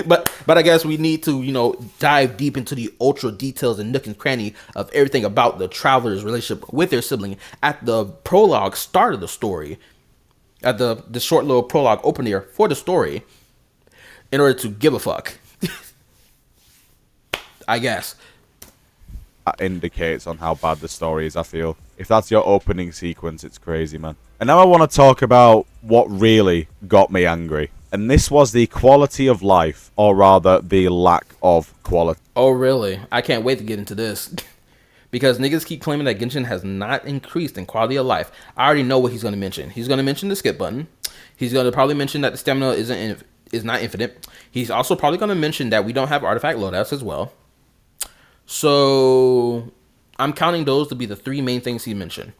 But I guess we need to, dive deep into the ultra details and nook and cranny of everything about the Traveler's relationship with their sibling at the prologue start of the story, at the short little prologue opener for the story, in order to give a fuck. I guess. That indicates on how bad the story is, I feel. If that's your opening sequence, it's crazy, man. And now I want to talk about what really got me angry. And this was the quality of life, or rather, the lack of quality. Oh, really? I can't wait to get into this. Because niggas keep claiming that Genshin has not increased in quality of life. I already know what he's going to mention. He's going to mention the skip button. He's gonna probably mention that the stamina is not infinite. He's also probably gonna mention that we don't have artifact loadouts as well. So I'm counting those to be the 3 main things he mentioned.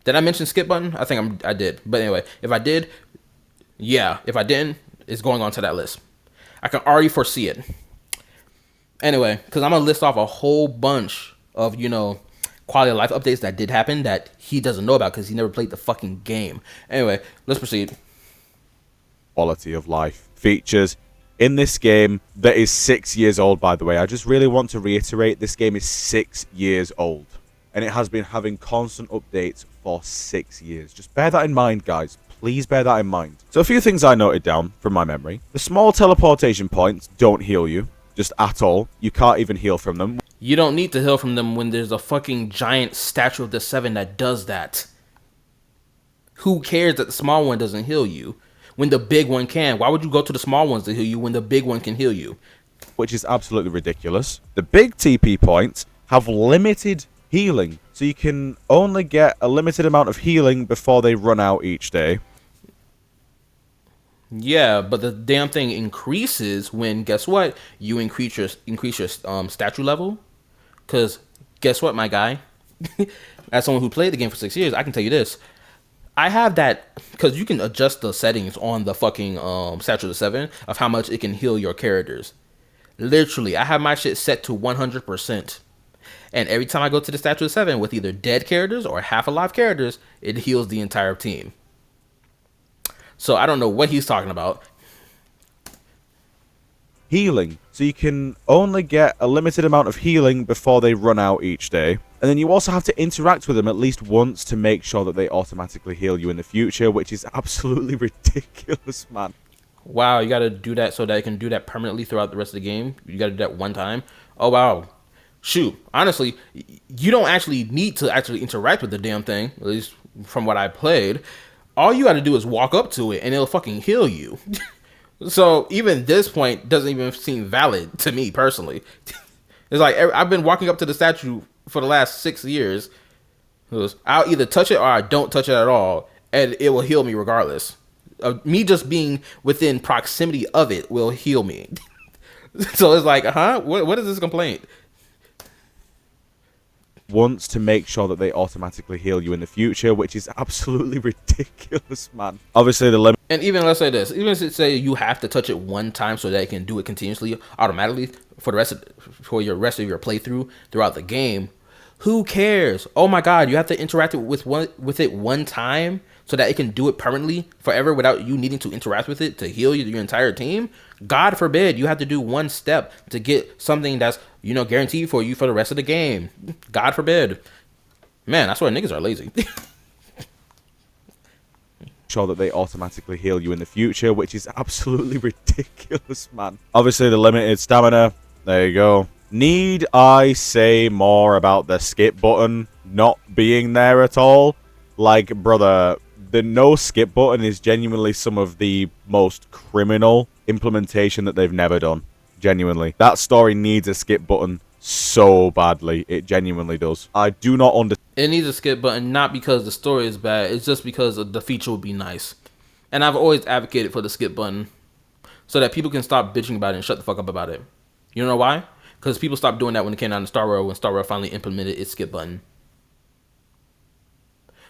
Did I mention skip button? I think I did. But anyway, if I did, yeah. If I didn't, it's going on to that list. I can already foresee it. Anyway, because I'm gonna list off a whole bunch of, quality of life updates that did happen that he doesn't know about because he never played the fucking game. Anyway, let's proceed. Quality of life features in this game that is 6 years old, by the way. I just really want to reiterate, this game is 6 years old. And it has been having constant updates for 6 years. Just bear that in mind, guys. Please bear that in mind. So a few things I noted down from my memory. The small teleportation points don't heal you. Just at all. You can't even heal from them. You don't need to heal from them when there's a fucking giant statue of the 7 that does that. Who cares that the small one doesn't heal you when the big one can? Why would you go to the small ones to heal you when the big one can heal you? Which is absolutely ridiculous. The big TP points have limited healing. So you can only get a limited amount of healing before they run out each day. Yeah, but the damn thing increases when, guess what? You increase your statue level. Because guess what, my guy? As someone who played the game for 6 years, I can tell you this. I have that, because you can adjust the settings on the fucking statue of the 7 of how much it can heal your characters. Literally, I have my shit set to 100%. And every time I go to the statue of the 7 with either dead characters or half alive characters, it heals the entire team. So I don't know what he's talking about. Healing. So you can only get a limited amount of healing before they run out each day. And then you also have to interact with them at least once to make sure that they automatically heal you in the future, which is absolutely ridiculous, man. Wow, you gotta do that so that it can do that permanently throughout the rest of the game? You gotta do that one time? Oh, wow. Shoot, honestly, you don't actually need to actually interact with the damn thing, at least from what I played. All you gotta do is walk up to it and it'll fucking heal you. So even this point doesn't even seem valid to me personally. It's like I've been walking up to the statue for the last 6 years. I'll either touch it or I don't touch it at all, and it will heal me regardless. Me just being within proximity of it will heal me. So it's like, what is this complaint? Once to make sure that they automatically heal you in the future, which is absolutely ridiculous, man. Obviously, the limit. And even let's say this, even if it say you have to touch it one time so that it can do it continuously, automatically for your rest of your playthrough throughout the game, who cares? Oh my God, you have to interact with it one time so that it can do it permanently forever without you needing to interact with it to heal your entire team. God forbid you have to do one step to get something that's guaranteed for you for the rest of the game. God forbid. Man, that's why niggas are lazy. Sure that they automatically heal you in the future, which is absolutely ridiculous, man. Obviously, the limited stamina. There you go. Need I say more about the skip button not being there at all? Like, brother, the no skip button is genuinely some of the most criminal implementation that they've never done. Genuinely. That story needs a skip button so badly. It genuinely does. I do not understand. It needs a skip button, not because the story is bad. It's just because the feature would be nice. And I've always advocated for the skip button so that people can stop bitching about it and shut the fuck up about it. You know why? Because people stopped doing that when it came out in Star Rail, when Star Rail finally implemented its skip button.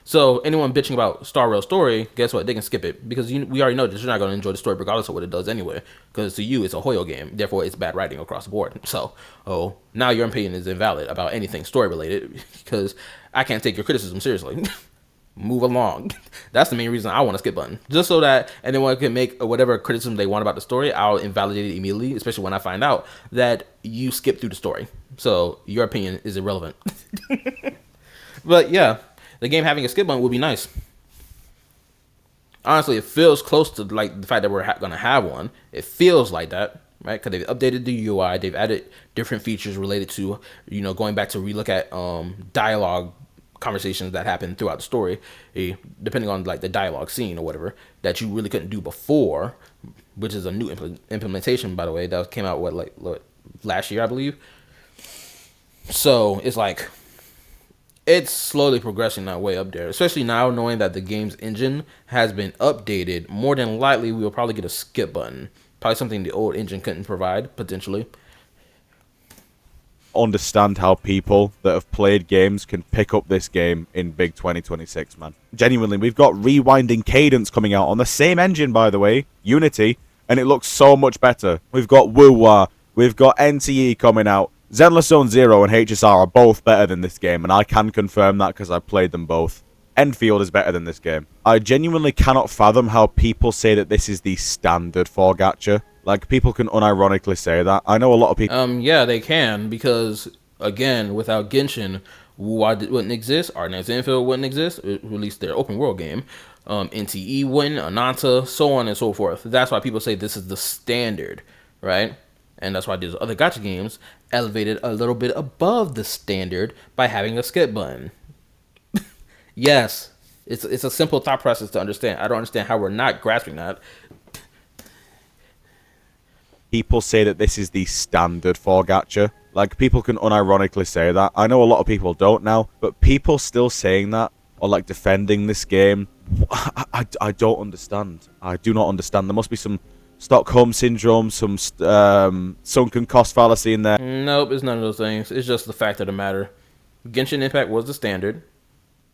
So anyone bitching about Star Rail story, guess what? They can skip it because we already know that you're not going to enjoy the story regardless of what it does anyway. Because to you, it's a Hoyo game. Therefore, it's bad writing across the board. So, now your opinion is invalid about anything story related because I can't take your criticism seriously. Move along. That's the main reason I want a skip button. Just so that anyone can make whatever criticism they want about the story, I'll invalidate it immediately, especially when I find out that you skipped through the story. So your opinion is irrelevant. But yeah. The game having a skip button would be nice. Honestly, it feels close to like the fact that we're going to have one. It feels like that, right? Because they've updated the UI. They've added different features related to, going back to relook at dialogue conversations that happen throughout the story, depending on like the dialogue scene or whatever, that you really couldn't do before, which is a new implementation, by the way, that came out, last year, I believe. So it's like, It's slowly progressing that way up there, especially now knowing that the game's engine has been updated. More than likely, we will probably get a skip button. Probably something the old engine couldn't provide, potentially. Understand how people that have played games can pick up this game in big 2026, man. Genuinely, we've got Rewinding Cadence coming out on the same engine, by the way, Unity, and it looks so much better. We've got Woo-Wah, we've got NTE coming out. Zenless Zone Zero and HSR are both better than this game, and I can confirm that because I played them both. Enfield is better than this game. I genuinely cannot fathom how people say that this is the standard for gacha. Like, people can unironically say that. I know a lot of people... Yeah, they can, because, again, without Genshin, WoW wouldn't exist, Arden's Enfield wouldn't exist, at least their open world game. NTE wouldn't, Ananta, so on and so forth. That's why people say this is the standard, right? And that's why these other gacha games elevated a little bit above the standard by having a skip button. Yes, it's a simple thought process to understand. I don't understand how we're not grasping that. People say that this is the standard for gacha. Like, people can unironically say that. I know a lot of people don't now, but people still saying that or like defending this game, I don't understand. I do not understand. There must be some Stockholm syndrome, some sunken cost fallacy in there. Nope, it's none of those things. It's just the fact of the matter. Genshin Impact was the standard.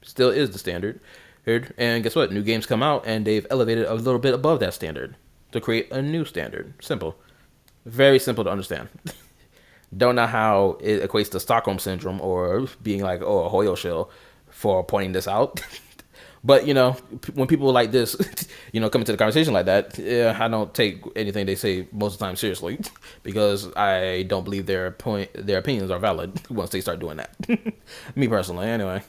Still is the standard. And guess what? New games come out and they've elevated a little bit above that standard to create a new standard. Simple. Very simple to understand. Don't know how it equates to Stockholm Syndrome or being like, oh, a Hoyo shell for pointing this out. But, you know, when people like this, you know, come into the conversation like that, yeah, I don't take anything they say most of the time seriously because I don't believe their opinions are valid once they start doing that. Me personally, anyway.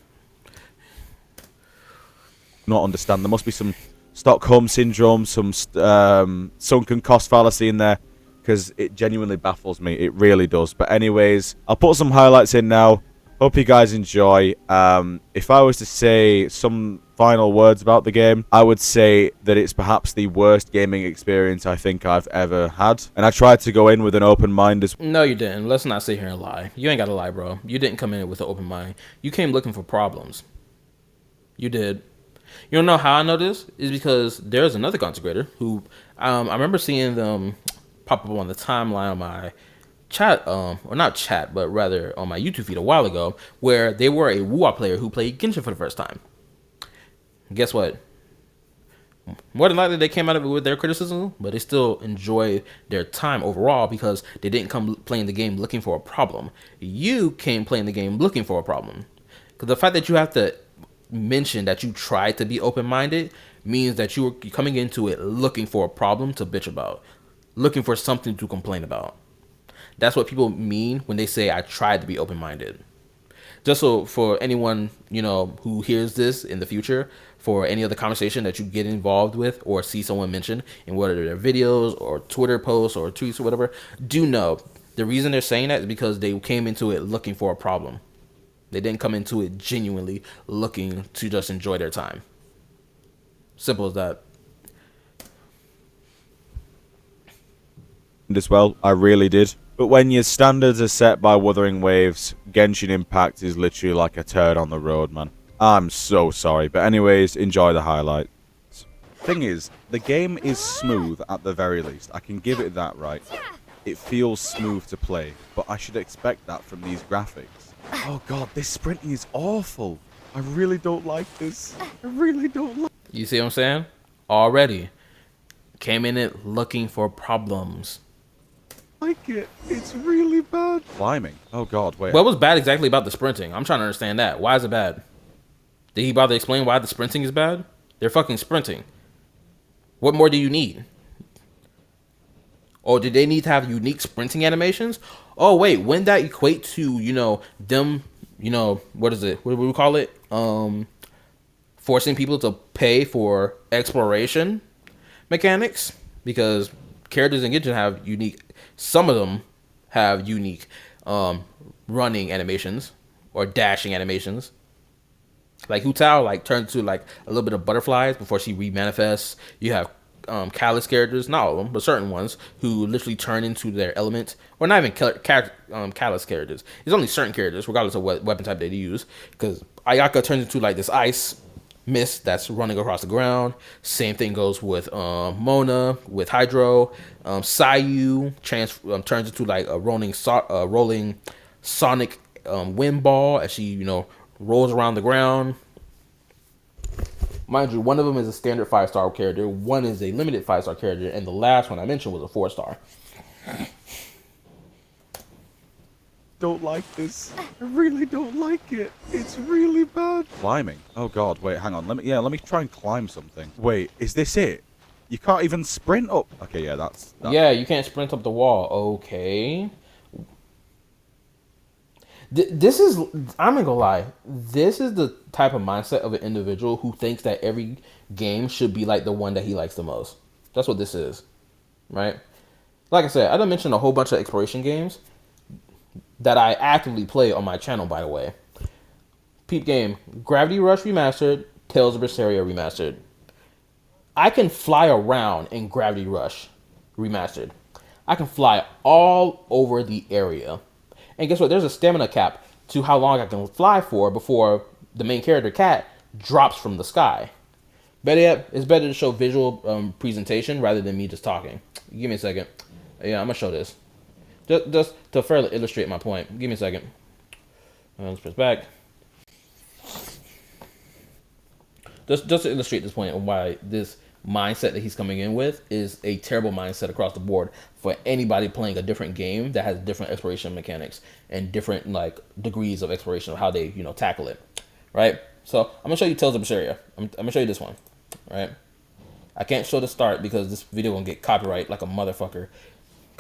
Not understand. There must be some Stockholm syndrome, some sunken cost fallacy in there, because it genuinely baffles me. It really does. But anyways, I'll put some highlights in now. Hope you guys enjoy. If I was to say some final words about the game, I would say that it's perhaps the worst gaming experience I think I've ever had. And I tried to go in with an open mind as No, you didn't. Let's not sit here and lie. You ain't got to lie, bro. You didn't come in with an open mind. You came looking for problems. You did. You don't know how I know this? Is because there's another content creator who I remember seeing them pop up on the timeline on my chat, or not chat, but rather on my YouTube feed a while ago, where they were a WoW player who played Genshin for the first time. Guess what? More than likely they came out of it with their criticism, but they still enjoy their time overall because they didn't come playing the game looking for a problem. You came playing the game looking for a problem. Because the fact that you have to mention that you tried to be open-minded means that you were coming into it looking for a problem to bitch about, looking for something to complain about. That's what people mean when they say I tried to be open-minded. Just so for anyone, you know, who hears this in the future, for any other conversation that you get involved with or see someone mention in whether their videos or Twitter posts or tweets or whatever, do know the reason they're saying that is because they came into it looking for a problem. They didn't come into it genuinely looking to just enjoy their time. Simple as that. as well. I really did. But when your standards are set by Wuthering Waves, Genshin Impact is literally like a turd on the road, man. I'm so sorry. But anyways, enjoy the highlights. Thing is, the game is smooth at the very least. I can give it that, right? It feels smooth to play, but I should expect that from these graphics. Oh god, this sprinting is awful. I really don't like this. I really don't like You see what I'm saying? Already came in it looking for problems. it. It's really bad. Climbing. Oh god, wait. What was bad exactly about the sprinting? I'm trying to understand that. Why is it bad? Did he bother to explain why the sprinting is bad? They're fucking sprinting. What more do you need? Or did they need to have unique sprinting animations? Oh wait, wouldn't that equate to, you know, them, you know, what is it? What do we call it? Forcing people to pay for exploration mechanics? Because characters in Genshin have unique, some of them have unique running animations or dashing animations. Like Hu Tao like turns to like a little bit of butterflies before she remanifests. You have callous characters, not all of them, but certain ones who literally turn into their element, or not even callous characters. It's only certain characters, regardless of what weapon type they use. Because Ayaka turns into like this ice mist that's running across the ground. Same thing goes with Mona with Hydro. Sayu turns into like a rolling sonic wind ball as she rolls around the ground. Mind you, one of them is a standard 5-star character, one is a limited 5-star character, and the last one I mentioned was a 4-star. Don't like this. I really don't like it. It's really bad. Climbing. Oh god, wait, hang on. Let me try and climb something. Wait, is this it? You can't even sprint up. Okay, yeah, that's Yeah, you can't sprint up the wall. Okay. This is, I'm gonna go lie, this is the type of mindset of an individual who thinks that every game should be like the one that he likes the most. That's what this is, right? Like I said, I done mentioned a whole bunch of exploration games that I actively play on my channel, by the way. Peep game, Gravity Rush Remastered, Tales of Berseria Remastered. I can fly around in Gravity Rush Remastered. I can fly all over the area. And guess what? There's a stamina cap to how long I can fly for before the main character, Cat, drops from the sky. Better yet, it's better to show visual presentation rather than me just talking. Give me a second. Yeah, I'm going to show this. Just to further illustrate my point. Give me a second. Let's press back. Just to illustrate this point and why this mindset that he's coming in with is a terrible mindset across the board for anybody playing a different game that has different exploration mechanics and different like degrees of exploration of how they tackle it, right? So I'm gonna show you Tales of Berseria. I'm gonna show you this one, right? I can't show the start because this video gonna get copyright like a motherfucker.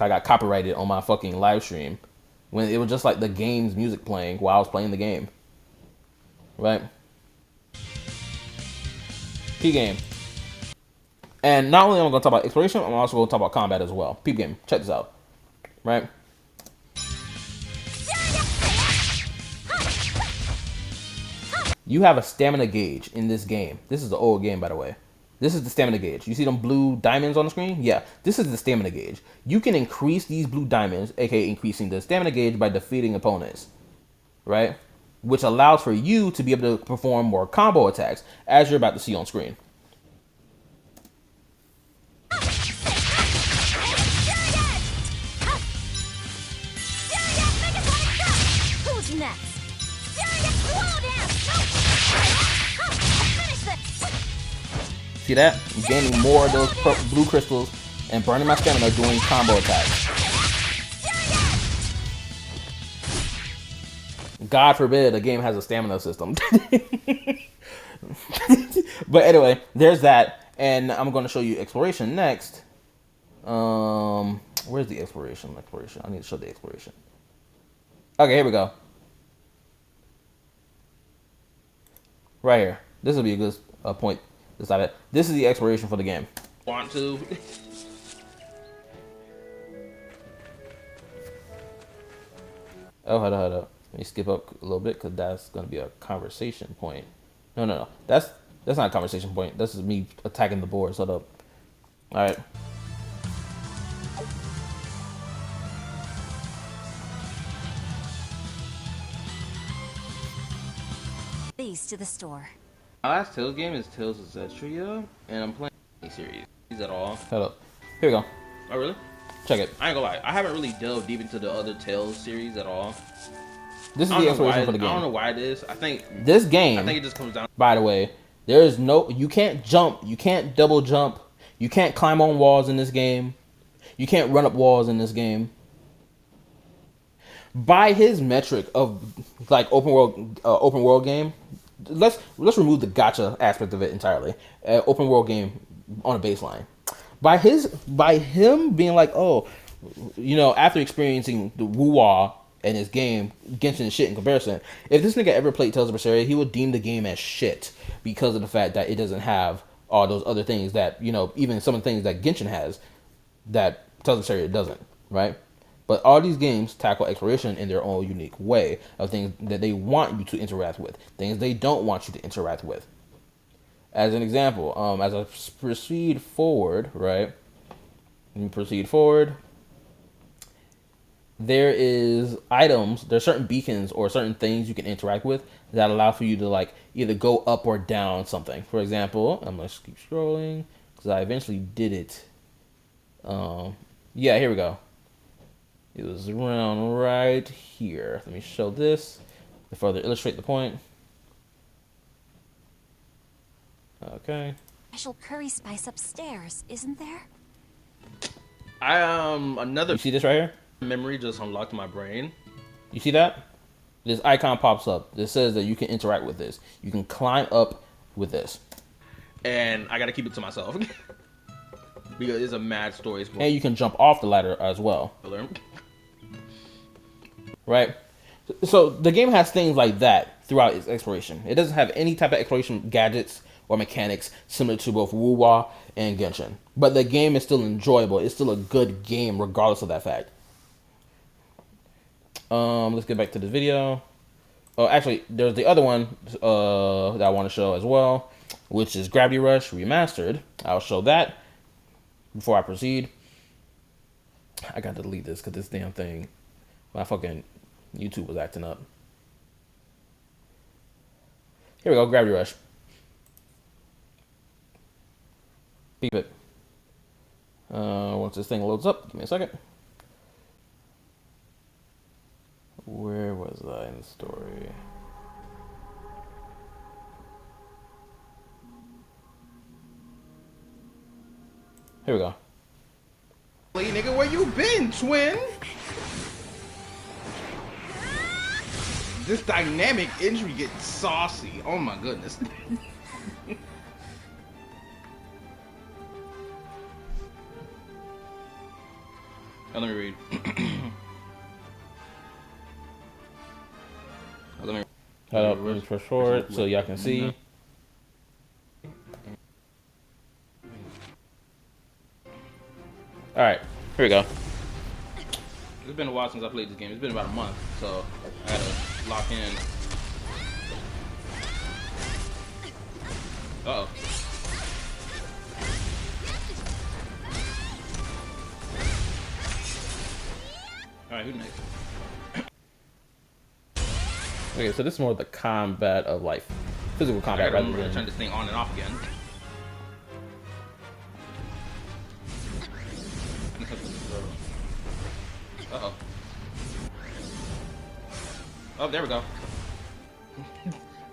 I got copyrighted on my fucking live stream when it was just like the game's music playing while I was playing the game, right? P game. And not only am I going to talk about exploration, I'm also going to talk about combat as well. Peep game, check this out. Right? You have a stamina gauge in this game. This is the old game, by the way. This is the stamina gauge. You see them blue diamonds on the screen? Yeah, this is the stamina gauge. You can increase these blue diamonds, aka increasing the stamina gauge, by defeating opponents. Right? Which allows for you to be able to perform more combo attacks, as you're about to see on screen. See that? I'm gaining more of those blue crystals and burning my stamina doing combo attacks. God forbid a game has a stamina system. But anyway, there's that. And I'm going to show you exploration next. Where's the exploration? I need to show the exploration. Okay, here we go. Right here. This will be a good point. This is the exploration for the game. Want to? Oh, hold up. Let me skip up a little bit because that's gonna be a conversation point. No. That's not a conversation point. This is me attacking the board. Hold up. All right. These to the store. My last Tales game is Tales of Zestria, and I'm playing a series. Is that all? Hold up. Here we go. Oh, really? Check it. I ain't gonna lie. I haven't really delved deep into the other Tales series at all. This is the exploration for the game. I don't know why it is. I think this game. I think it just comes down. By the way, there is no. You can't jump. You can't double jump. You can't climb on walls in this game. You can't run up walls in this game. By his metric of like open world game. Let's remove the gacha aspect of it entirely. Open world game on a baseline. By him being like, oh, after experiencing the woo-wah in his game, Genshin is shit in comparison. If this nigga ever played Tales of Berseria, he would deem the game as shit because of the fact that it doesn't have all those other things that even some of the things that Genshin has that Tales of Berseria doesn't, right? But all these games tackle exploration in their own unique way of things that they want you to interact with, things they don't want you to interact with. As an example, as I proceed forward, right? Let me proceed forward. There is items, there's certain beacons or certain things you can interact with that allow for you to like either go up or down something. For example, I'm gonna keep scrolling because I eventually did it. Yeah, here we go. It was around right here. Let me show this to further illustrate the point. Okay. Special curry spice upstairs, isn't there? Another. You see this right here? Memory just unlocked my brain. You see that? This icon pops up that says that you can interact with this. You can climb up with this. And I gotta keep it to myself. Because it's a mad story. And you can jump off the ladder as well. Right? So the game has things like that throughout its exploration. It doesn't have any type of exploration gadgets or mechanics similar to both Wu-Wa and Genshin. But the game is still enjoyable. It's still a good game regardless of that fact. Let's get back to the video. Oh, actually, there's the other one that I want to show as well, which is Gravity Rush Remastered. I'll show that before I proceed. I got to delete this because this damn thing, my fucking YouTube was acting up. Here we go, Gravity Rush. Beep it. Once this thing loads up, give me a second. Where was I in the story? Here we go. Hey, nigga, where you been, twin? This dynamic entry gets saucy. Oh my goodness. Let me read. Let me for short so y'all can see. Alright, here we go. It's been a while since I played this game. It's been about a month, so I gotta lock in. Uh-oh. Alright, who's next? Okay, so this is more the combat of life. Physical combat rather than turn this thing on and off again. Uh-oh. Oh, there we go.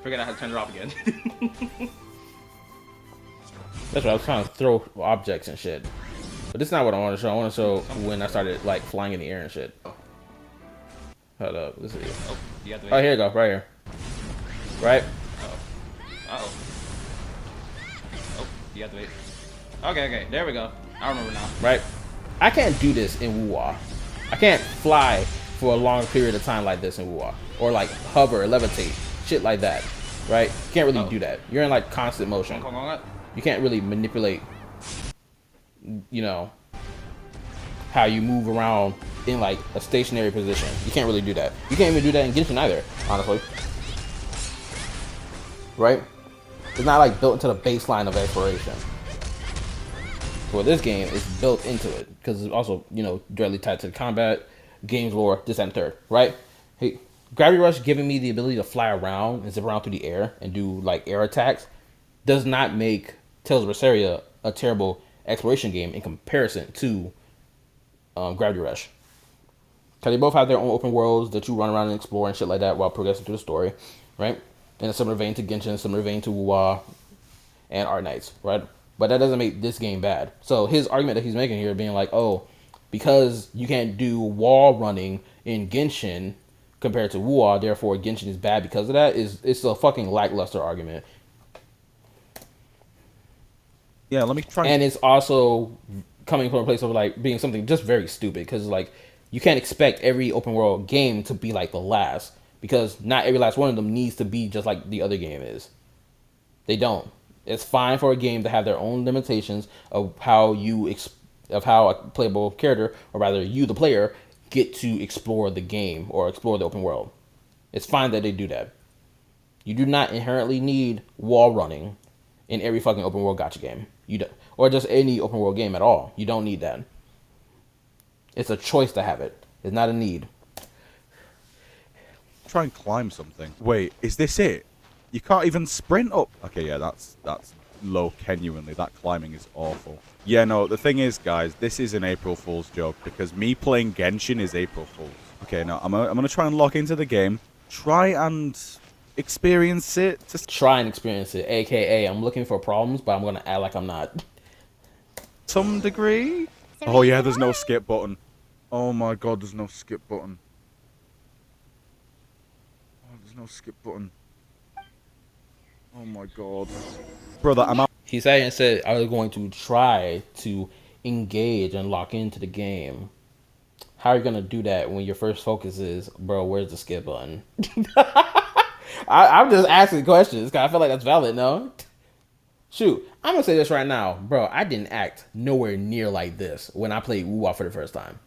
Figured out how to turn it off again. That's right, I was trying to throw objects and shit. But this is not what I want to show. I want to show when I started like flying in the air and shit. Hold up, this is it. Oh, you got the here you go, right here. Right? Uh-oh. Uh-oh. Oh, you got the wait. Okay, there we go. I remember now. Right? I can't do this in Wu-Wa. I can't fly for a long period of time like this in Wu-Wa. Or like hover or levitate. Shit like that. Right? You can't really do that. You're in like constant motion. You can't really manipulate, you know, how you move around in like a stationary position. You can't really do that. You can't even do that in Genshin either, honestly. Right? It's not like built into the baseline of exploration. For this game, it's built into it because it's also, you know, directly tied to the combat, games lore, this and third, right? Hey, Gravity Rush giving me the ability to fly around and zip around through the air and do like air attacks does not make Tales of Berseria a terrible exploration game in comparison to Gravity Rush. Because they both have their own open worlds that you run around and explore and shit like that while progressing through the story, right? In a similar vein to Genshin, similar vein to Wu-Wa and Art Knights, right? But that doesn't make this game bad. So his argument that he's making here being like, oh, because you can't do wall running in Genshin compared to Wu-Wa, therefore Genshin is bad because of that, it's a fucking lackluster argument. Yeah, let me try. And it's also coming from a place of like being something just very stupid because like you can't expect every open world game to be like the last because not every last one of them needs to be just like the other game is. They don't. It's fine for a game to have their own limitations of how a playable character, or rather you, the player, get to explore the game or explore the open world. It's fine that they do that. You do not inherently need wall running in every fucking open world gacha game. You don't, or just any open world game at all. You don't need that. It's a choice to have it. It's not a need. Try and climb something. Wait, is this it? You can't even sprint up. Okay, yeah, that's low genuinely. That climbing is awful. Yeah, no, the thing is, guys, this is an April Fool's joke because me playing Genshin is April Fool's. Okay, now I'm gonna try and log into the game. Try and experience it. Try and experience it. AKA, I'm looking for problems, but I'm gonna act like I'm not. Some degree. Oh yeah, there's no skip button. Oh my god, there's no skip button. Oh, there's no skip button. Oh my god. Brother, I'm out. He sat here and said, I was going to try to engage and lock into the game. How are you going to do that when your first focus is, bro, where's the skip button? I'm just asking questions because I feel like that's valid, no? Shoot, I'm going to say this right now. Bro, I didn't act nowhere near like this when I played Wu-Wa for the first time.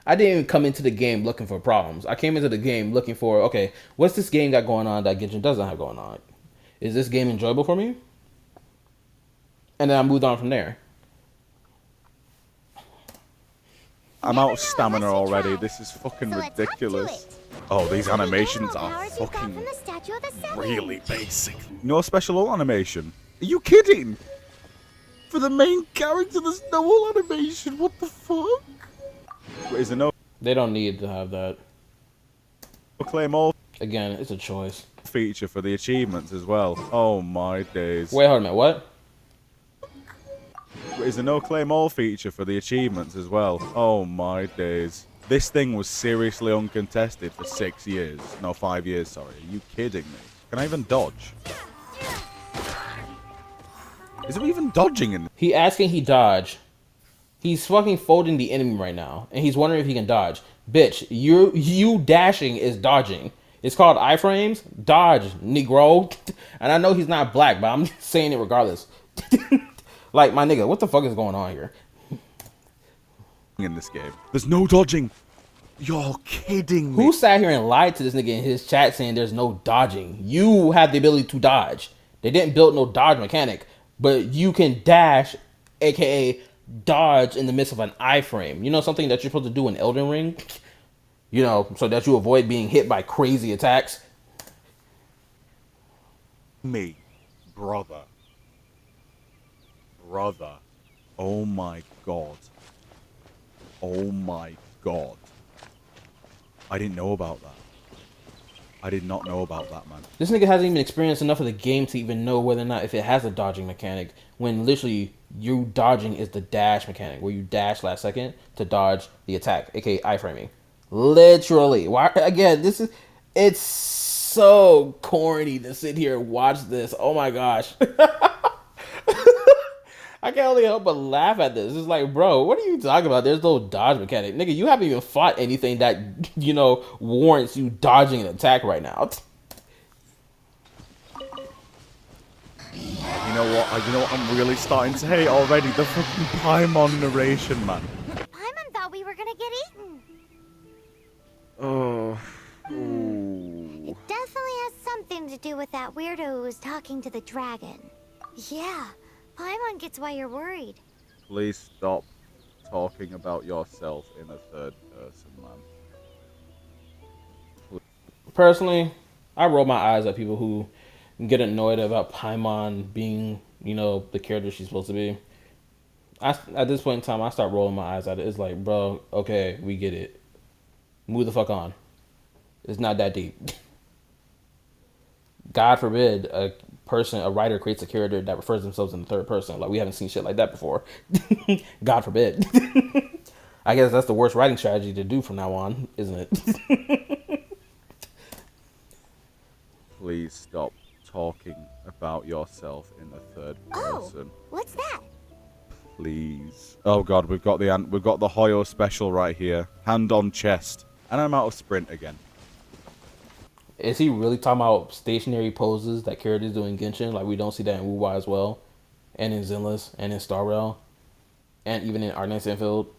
I didn't even come into the game looking for problems. I came into the game looking for, okay, what's this game got going on that Genshin doesn't have going on? Is this game enjoyable for me? And then I moved on from there. I'm out of stamina already. This is fucking ridiculous. Oh, these animations are fucking really basic. No special ult animation. Are you kidding? For the main character, there's no ult animation. What the fuck? Wait, is there no... They don't need to have that. Claim all Again, it's a choice. feature for the achievements as well. Oh my days. Wait, hold a minute. What? Is there no claim all feature for the achievements as well? Oh my days. This thing was seriously uncontested for 6 years. No, 5 years, sorry. Are you kidding me? Can I even dodge? Is there even dodging in this? He asking he dodge. He's fucking folding the enemy right now. And he's wondering if he can dodge. Bitch, you dashing is dodging. It's called iframes. Dodge, Negro. And I know he's not black, but I'm saying it regardless. Like, my nigga, what the fuck is going on here? In this game. There's no dodging. You're kidding me. Who sat here and lied to this nigga in his chat saying there's no dodging? You have the ability to dodge. They didn't build no dodge mechanic, but you can dash, aka dodge in the midst of an iframe. You know, something that you're supposed to do in Elden Ring? You know, so that you avoid being hit by crazy attacks. Me, brother. Brother. Oh my god. Oh my god. I didn't know about that. I did not know about that, man. This nigga hasn't even experienced enough of the game to even know whether or not if it has a dodging mechanic, when literally you dodging is the dash mechanic, where you dash last second to dodge the attack, aka iframing. Literally. Why again, it's so corny to sit here and watch this. Oh my gosh. I can't only help but laugh at this. It's like, bro, what are you talking about? There's no dodge mechanic. Nigga, you haven't even fought anything that, you know, warrants you dodging an attack right now. You know what I'm really starting to hate already? The fucking Paimon narration, man. Paimon thought we were gonna get eaten. Oh. Ooh. It definitely has something to do with that weirdo who was talking to the dragon. Yeah, Paimon gets why you're worried. Please stop talking about yourself in a third person, man. Personally, I roll my eyes at people who get annoyed about Paimon being, you know, the character she's supposed to be. At this point in time, I start rolling my eyes at it. It's like, bro, okay, we get it. Move the fuck on. It's not that deep. God forbid a writer creates a character that refers themselves in the third person. Like, we haven't seen shit like that before. God forbid. I guess that's the worst writing strategy to do from now on, isn't it? Please stop talking about yourself in the third person. Oh, what's that? Please. Oh god, we've got the Hoyo special right here. Hand on chest. And I'm out of sprint again. Is he really talking about stationary poses that characters do in Genshin? Like, we don't see that in Wu-Wa as well, and in Zenless, and in Star Rail, and even in Ardennes Infield.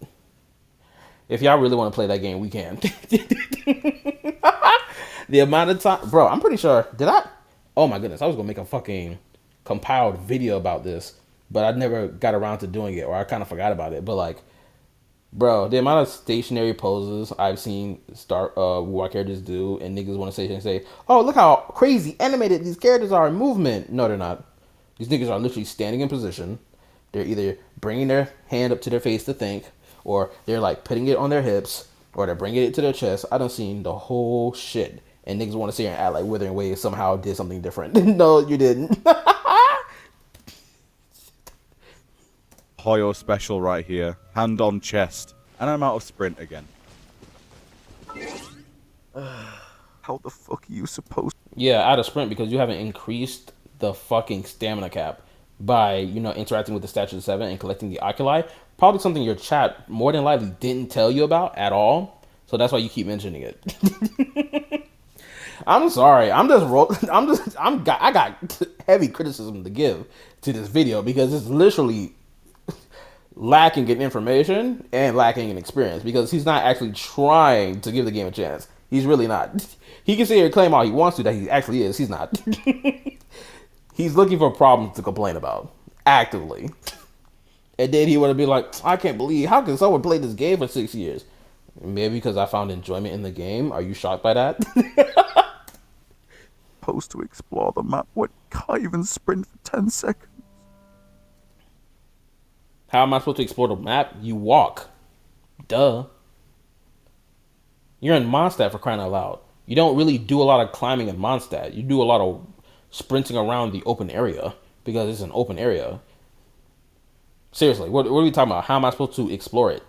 If y'all really want to play that game, we can. The amount of time, bro, I'm pretty sure. Oh my goodness, I was gonna make a fucking compiled video about this, but I never got around to doing it, or I kind of forgot about it. But like, bro, the amount of stationary poses I've seen WoW characters do, and niggas want to say, "Oh, look how crazy animated these characters are in movement." No, they're not. These niggas are literally standing in position. They're either bringing their hand up to their face to think, or they're like putting it on their hips, or they're bringing it to their chest. I done seen the whole shit, and niggas want to sit here and act like Withering Waves somehow did something different. No, you didn't. Hoyo special right here. Hand on chest. And I'm out of sprint again. How the fuck are you supposed to... Yeah, out of sprint because you haven't increased the fucking stamina cap by, you know, interacting with the Statue of 7 and collecting the oculi. Probably something your chat more than likely didn't tell you about at all. So that's why you keep mentioning it. I'm sorry. I got heavy criticism to give to this video because it's literally lacking in information and lacking in experience because he's not actually trying to give the game a chance. He's really not. He can sit here and claim all he wants to that he actually is. He's not. He's looking for problems to complain about actively. And then he would be like, I can't believe, how can someone play this game for 6 years? Maybe because I found enjoyment in the game. Are you shocked by that? Supposed to explore the map. What? Can't even sprint for 10 seconds. How am I supposed to explore the map? You walk. Duh. You're in Mondstadt, for crying out loud. You don't really do a lot of climbing in Mondstadt. You do a lot of sprinting around the open area because it's an open area. Seriously, what are we talking about? How am I supposed to explore it?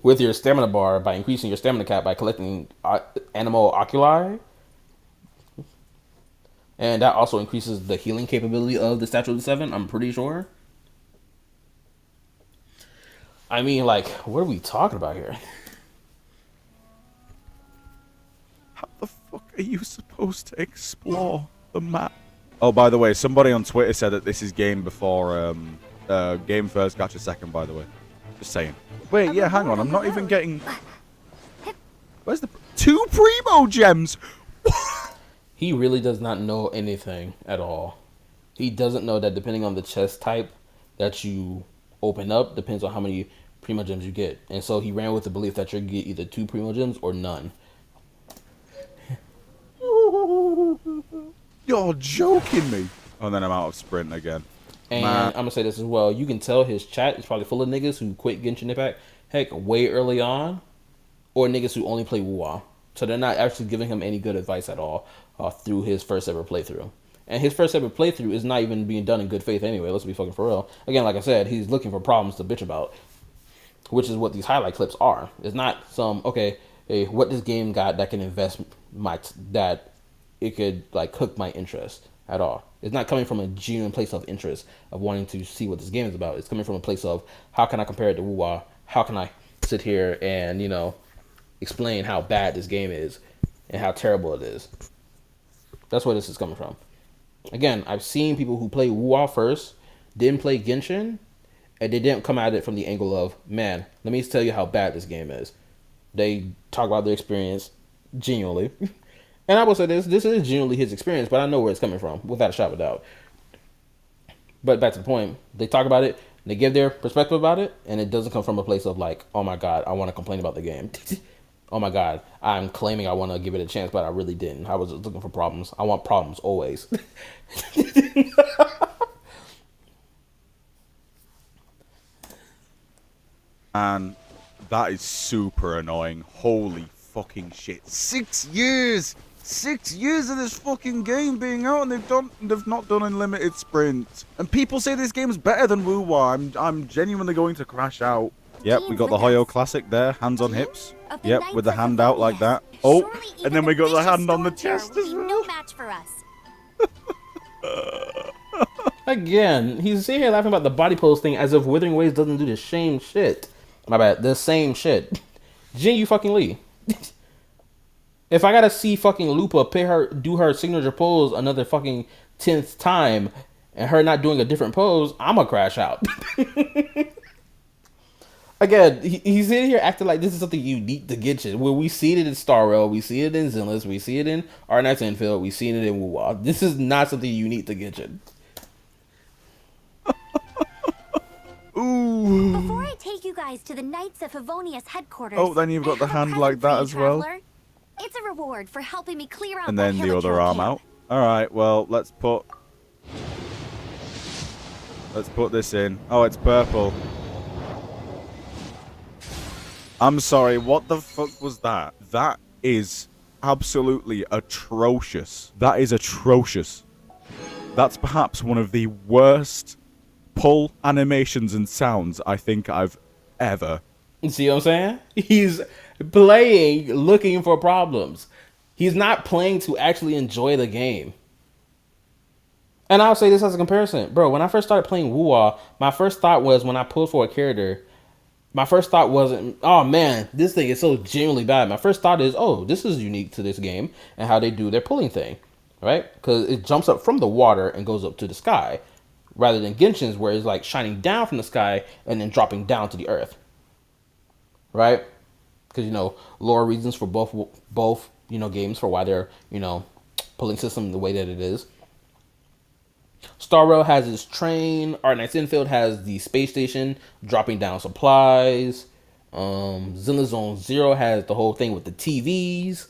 With your stamina bar by increasing your stamina cap by collecting animal oculi? And that also increases the healing capability of the Statue of the 7, I'm pretty sure. I mean, like, what are we talking about here? How the fuck are you supposed to explore the map? Oh, by the way, somebody on Twitter said that this is game before, game first, gotcha second, by the way. Just saying. Wait, yeah, hang on, I'm not even getting... Where's the... 2 Primo Gems! He really does not know anything at all. He doesn't know that depending on the chest type that you open up, depends on how many Primo Gems you get. And so he ran with the belief that you're going to get either 2 Primo Gems or none. You're joking me. Oh, and then I'm out of sprint again. And I'm going to say this as well. You can tell his chat is probably full of niggas who quit Genshin Impact, heck, way early on. Or niggas who only play WoW. So they're not actually giving him any good advice at all through his first ever playthrough. And his first ever playthrough is not even being done in good faith anyway. Let's be fucking for real. Again, like I said, he's looking for problems to bitch about. Which is what these highlight clips are. It's not some, okay, hey, what this game got that can invest that it could like hook my interest at all. It's not coming from a genuine place of interest of wanting to see what this game is about. It's coming from a place of how can I compare it to WoW? How can I sit here and, you know, explain how bad this game is and how terrible it is. That's where this is coming from. Again, I've seen people who play WoW first, didn't play Genshin, and they didn't come at it from the angle of, man, let me tell you how bad this game is. They talk about their experience genuinely. And I will say this is genuinely his experience, but I know where it's coming from, without a shadow of a doubt. But back to the point, they talk about it, they give their perspective about it, and it doesn't come from a place of like, oh my god, I want to complain about the game. Oh my god, I'm claiming I want to give it a chance, but I really didn't. I was just looking for problems. I want problems always. And that is super annoying. Holy fucking shit. 6 years! 6 years of this fucking game being out, and they've not done unlimited sprint. And people say this game's better than WoW. I'm genuinely going to crash out. Yep, we got the Hoyo Classic there, hands on hips. Yep, with the hand out like that. Oh, and then we got the hand on the chest as well. No match for us. Again, he's sitting here laughing about the body pose thing as if Withering Waves doesn't do the same shit. My bad, the same shit. Jin, you fucking Lee. If I gotta see fucking Lupa do her signature pose another fucking 10th time and her not doing a different pose, I'ma crash out. Again, he's sitting here acting like this is something unique to Genshin. Where we see it in Star Rail, we see it in Zenless, we see it in Our Knight's Enfield, we see it in Wuwa. This is not something unique to Genshin. Ooh. Before I take you guys to the Knights of Favonius headquarters, Oh, then you've got the I have a hand present like for that you, as well. traveler. It's a reward for helping me clear out And that then the Hilichurl other arm camp. out. Alright, well, let's put this in. Oh, it's purple. I'm sorry, what the fuck was that? That is absolutely atrocious. That is atrocious. That's perhaps one of the worst pull animations and sounds I think I've ever. See what I'm saying? He's playing looking for problems. He's not playing to actually enjoy the game. And I'll say this as a comparison. Bro, when I first started playing Wuwa, my first thought was when I pulled for a character, my first thought wasn't, oh man, this thing is so genuinely bad. My first thought is, oh, this is unique to this game and how they do their pulling thing, right? Because it jumps up from the water and goes up to the sky, rather than Genshin's where it's like shining down from the sky and then dropping down to the earth, right? Because, you know, lore reasons for both you know, games for why they're, you know, pulling system the way that it is. Star Rail has its train. Our Knight's Enfield has the space station dropping down supplies. Zenless Zone Zero has the whole thing with the TVs.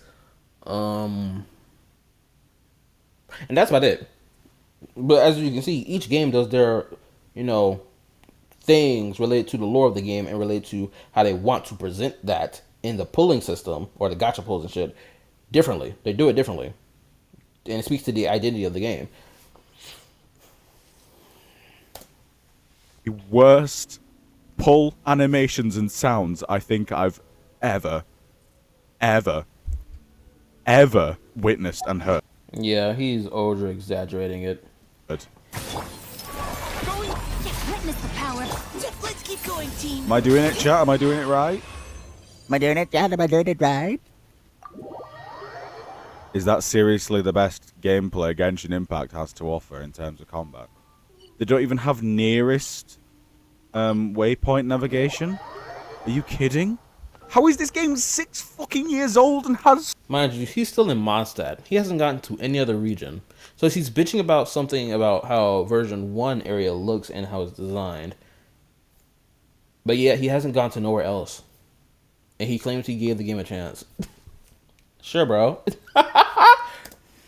And that's about it. But as you can see, each game does their, you know, things related to the lore of the game and related to how they want to present that in the pulling system or the gacha pulls and shit differently. They do it differently. And it speaks to the identity of the game. The worst pull animations and sounds I think I've ever witnessed and heard. Yeah, he's over exaggerating it. Witness the power. Let's keep going, team. Am I doing it, chat? Am I doing it right? Am I doing it, Dad? Am I doing it right? Is that seriously the best gameplay Genshin Impact has to offer in terms of combat? They don't even have nearest waypoint navigation? Are you kidding? How is this game 6 fucking years old and has... Mind you, he's still in Mondstadt. He hasn't gotten to any other region. So he's bitching about something about how version 1 area looks and how it's designed. But yet he hasn't gone to nowhere else. And he claims he gave the game a chance. Sure, bro.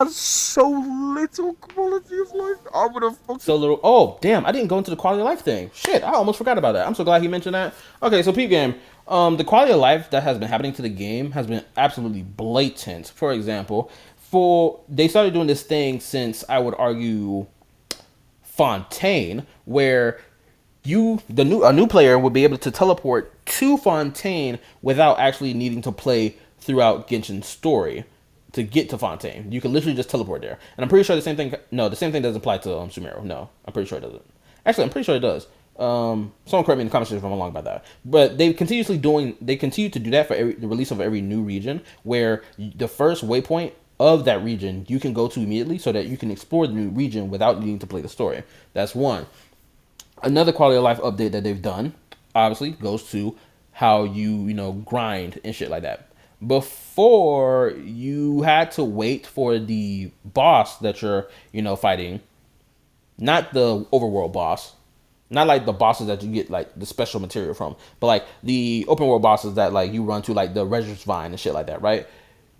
has so little quality of life. I would have fucking... So little. Oh, damn. I didn't go into the quality of life thing. Shit, I almost forgot about that. I'm so glad he mentioned that. Okay, so peep game. The quality of life that has been happening to the game has been absolutely blatant. For example, they started doing this thing since, I would argue, Fontaine, where a new player would be able to teleport to Fontaine without actually needing to play throughout Genshin's story to get to Fontaine. You can literally just teleport there. And I'm pretty sure the same thing doesn't apply to Sumeru. No, I'm pretty sure it doesn't. Actually, I'm pretty sure it does. Someone correct me in the comments if I'm wrong about that. But they continue to do that for the release of every new region, where the first waypoint of that region you can go to immediately so that you can explore the new region without needing to play the story. That's one. Another quality of life update that they've done, obviously, goes to how you grind and shit like that. Before, you had to wait for the boss that you're, fighting. Not the overworld boss. Not like the bosses that you get like the special material from, but like the open world bosses that like you run to, like the Regis Vine and shit like that, right?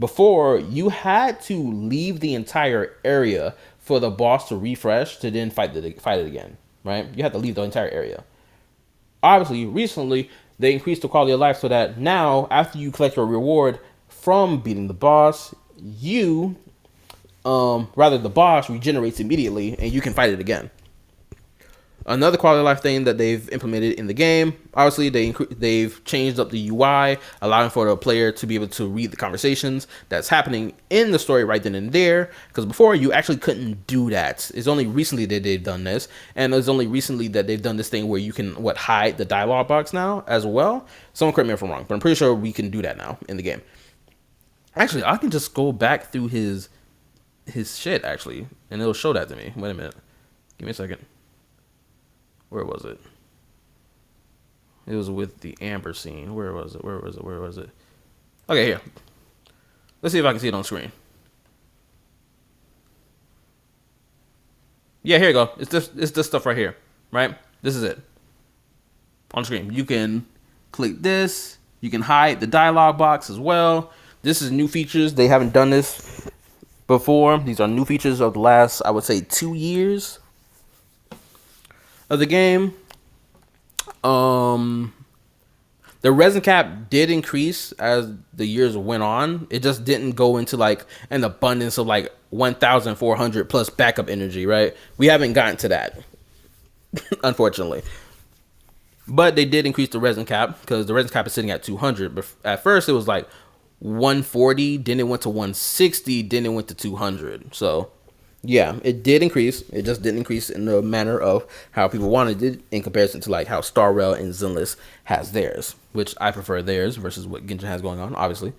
Before, you had to leave the entire area for the boss to refresh to then fight it again, right? You had to leave the entire area. Obviously, recently, they increased the quality of life so that now, after you collect your reward from beating the boss, the boss regenerates immediately and you can fight it again. Another quality of life thing that they've implemented in the game, obviously they've changed up the UI, allowing for the player to be able to read the conversations that's happening in the story right then and there. Because before, you actually couldn't do that. It's only recently that they've done this, and it's only recently that they've done this thing where you can hide the dialogue box now as well. Someone correct me if I'm wrong, but I'm pretty sure we can do that now in the game. Actually, I can just go back through his shit actually, and it'll show that to me. Wait a minute, give me a second. Where was it? It was with the amber scene. Where was it? Okay, here. Let's see if I can see it on screen. Yeah, here you go. It's this stuff right here, right? This is it. On screen. You can click this. You can hide the dialogue box as well. This is new features. They haven't done this before. These are new features of the last, I would say, 2 years of the game. The resin cap did increase as the years went on. It just didn't go into like an abundance of like 1,400 plus backup energy, right? We haven't gotten to that, unfortunately. But they did increase the resin cap because the resin cap is sitting at 200. But at first it was like 140, then it went to 160, then it went to 200. So yeah, it did increase. It just didn't increase in the manner of how people wanted it in comparison to like how Star Rail and Zenless has theirs, which I prefer theirs versus what Genshin has going on, obviously.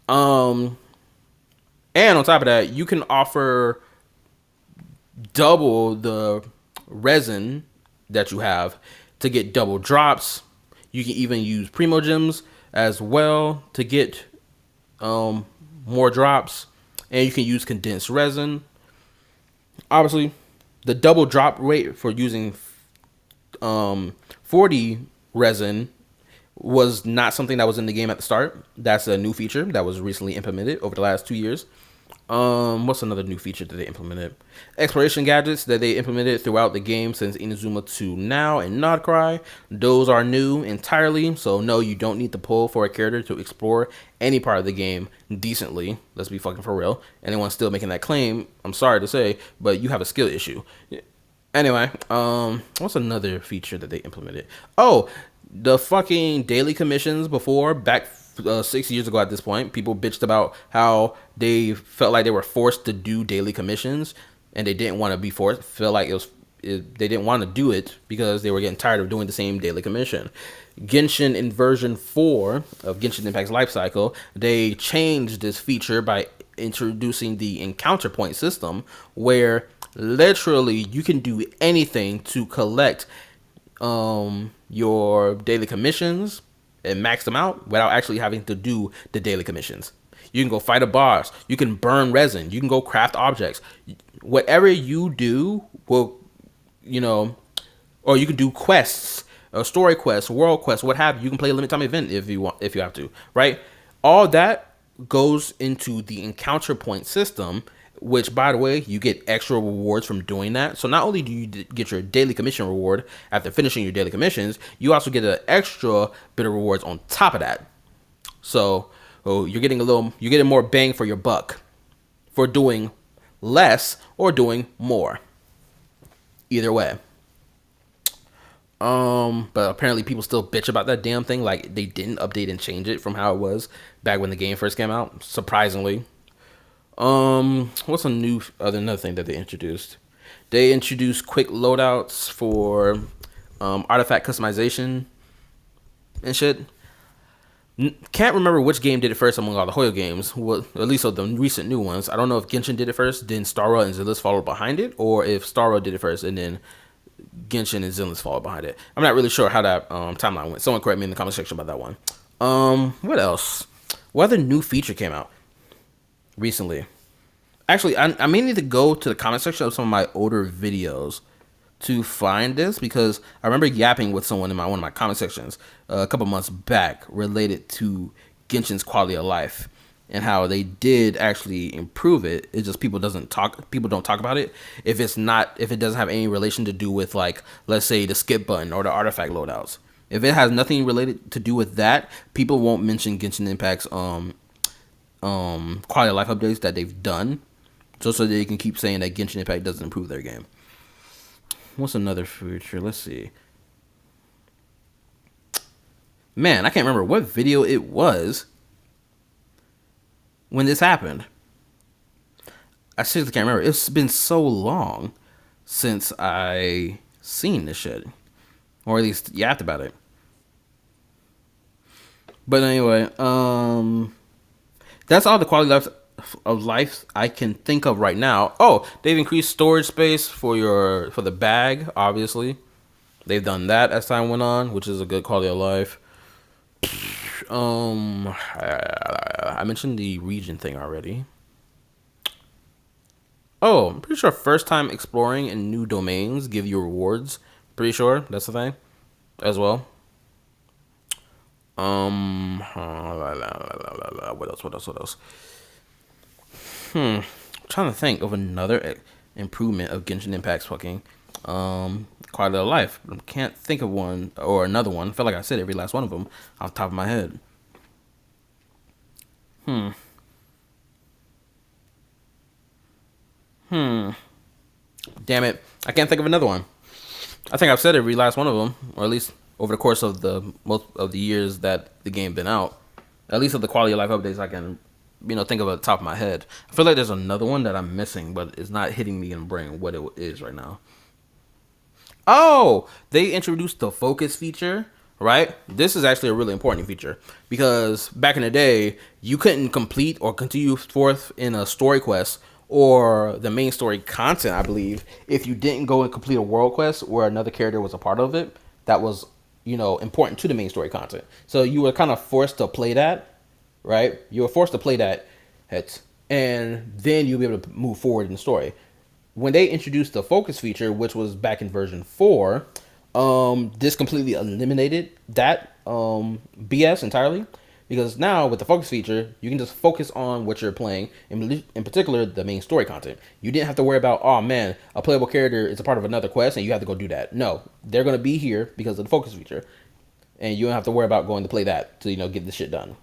And on top of that, you can offer double the resin that you have to get double drops. You can even use Primo Gems as well to get more drops, and you can use condensed resin. Obviously, the double drop rate for using 40 resin was not something that was in the game at the start. That's a new feature that was recently implemented over the last 2 years. What's another new feature that they implemented? Exploration gadgets that they implemented throughout the game since Inazuma 2 now and Nodcry. Those are new entirely, so no, you don't need to pull for a character to explore any part of the game decently. Let's be fucking for real. Anyone still making that claim, I'm sorry to say, but you have a skill issue. Anyway, what's another feature that they implemented? Oh, the fucking daily commissions before, back 6 years ago at this point, people bitched about how they felt like they were forced to do daily commissions and they didn't want to be forced, felt like they didn't want to do it because they were getting tired of doing the same daily commission. Genshin in version 4 of Genshin Impact's life cycle, they changed this feature by introducing the encounter point system where literally you can do anything to collect your daily commissions and max them out without actually having to do the daily commissions. You can go fight a boss. You can burn resin. You can go craft objects. Whatever you do will, or you can do quests, story quests, world quests, what have you. You can play a limited time event if you want, if you have to, right? All that goes into the encounter point system, which, by the way, you get extra rewards from doing that. So not only do you get your daily commission reward after finishing your daily commissions, you also get an extra bit of rewards on top of that. So you're getting more bang for your buck for doing less or doing more. Either way. But apparently people still bitch about that damn thing, like they didn't update and change it from how it was back when the game first came out, surprisingly. What's another thing that they introduced? They introduced quick loadouts for artifact customization and shit. Can't remember which game did it first among all the Hoyo games, well, at least of the recent new ones. I don't know if Genshin did it first, then Star Rail and Zenless followed behind it, or if Star Rail did it first and then Genshin and Zenless followed behind it. I'm not really sure how that timeline went. Someone correct me in the comment section about that one. What else? What other new feature came out recently? Actually, I may need to go to the comment section of some of my older videos to find this, because I remember yapping with someone in one of my comment sections a couple months back related to Genshin's quality of life and how they did actually improve it. It's just people don't talk about it if it doesn't have any relation to do with, like, let's say the skip button or the artifact loadouts. If it has nothing related to do with that, people won't mention Genshin Impact's quality of life updates that they've done, just so they can keep saying that Genshin Impact doesn't improve their game. What's another feature? Let's see. Man, I can't remember what video it was when this happened. I seriously can't remember. It's been so long since I seen this shit, or at least yapped about it. But anyway, that's all the quality of life I can think of right now. Oh, they've increased storage space for the bag, obviously. They've done that as time went on, which is a good quality of life. I mentioned the region thing already. Oh, I'm pretty sure first time exploring in new domains give you rewards. Pretty sure that's the thing as well. What else? I'm trying to think of another improvement of Genshin Impact's fucking quality of life. I can't think of one or another one. I feel like I said every last one of them off the top of my head. Damn it. I can't think of another one. I think I've said every last one of them, or at least over the course of the most of the years that the game been out. At least of the quality of life updates I can, think of at the top of my head. I feel like there's another one that I'm missing, but it's not hitting me in the brain what it is right now. Oh, they introduced the focus feature, right? This is actually a really important feature because back in the day, you couldn't complete or continue forth in a story quest or the main story content, I believe, if you didn't go and complete a world quest where another character was a part of it that was, important to the main story content. So you were kind of forced to play that, right? You were forced to play that, and then you'll be able to move forward in the story. When they introduced the focus feature, which was back in version 4, this completely eliminated that BS entirely. Because now with the focus feature, you can just focus on what you're playing, in particular the main story content. You didn't have to worry about, oh man, a playable character is a part of another quest and you have to go do that. No, they're going to be here because of the focus feature. And you don't have to worry about going to play that to, get this shit done.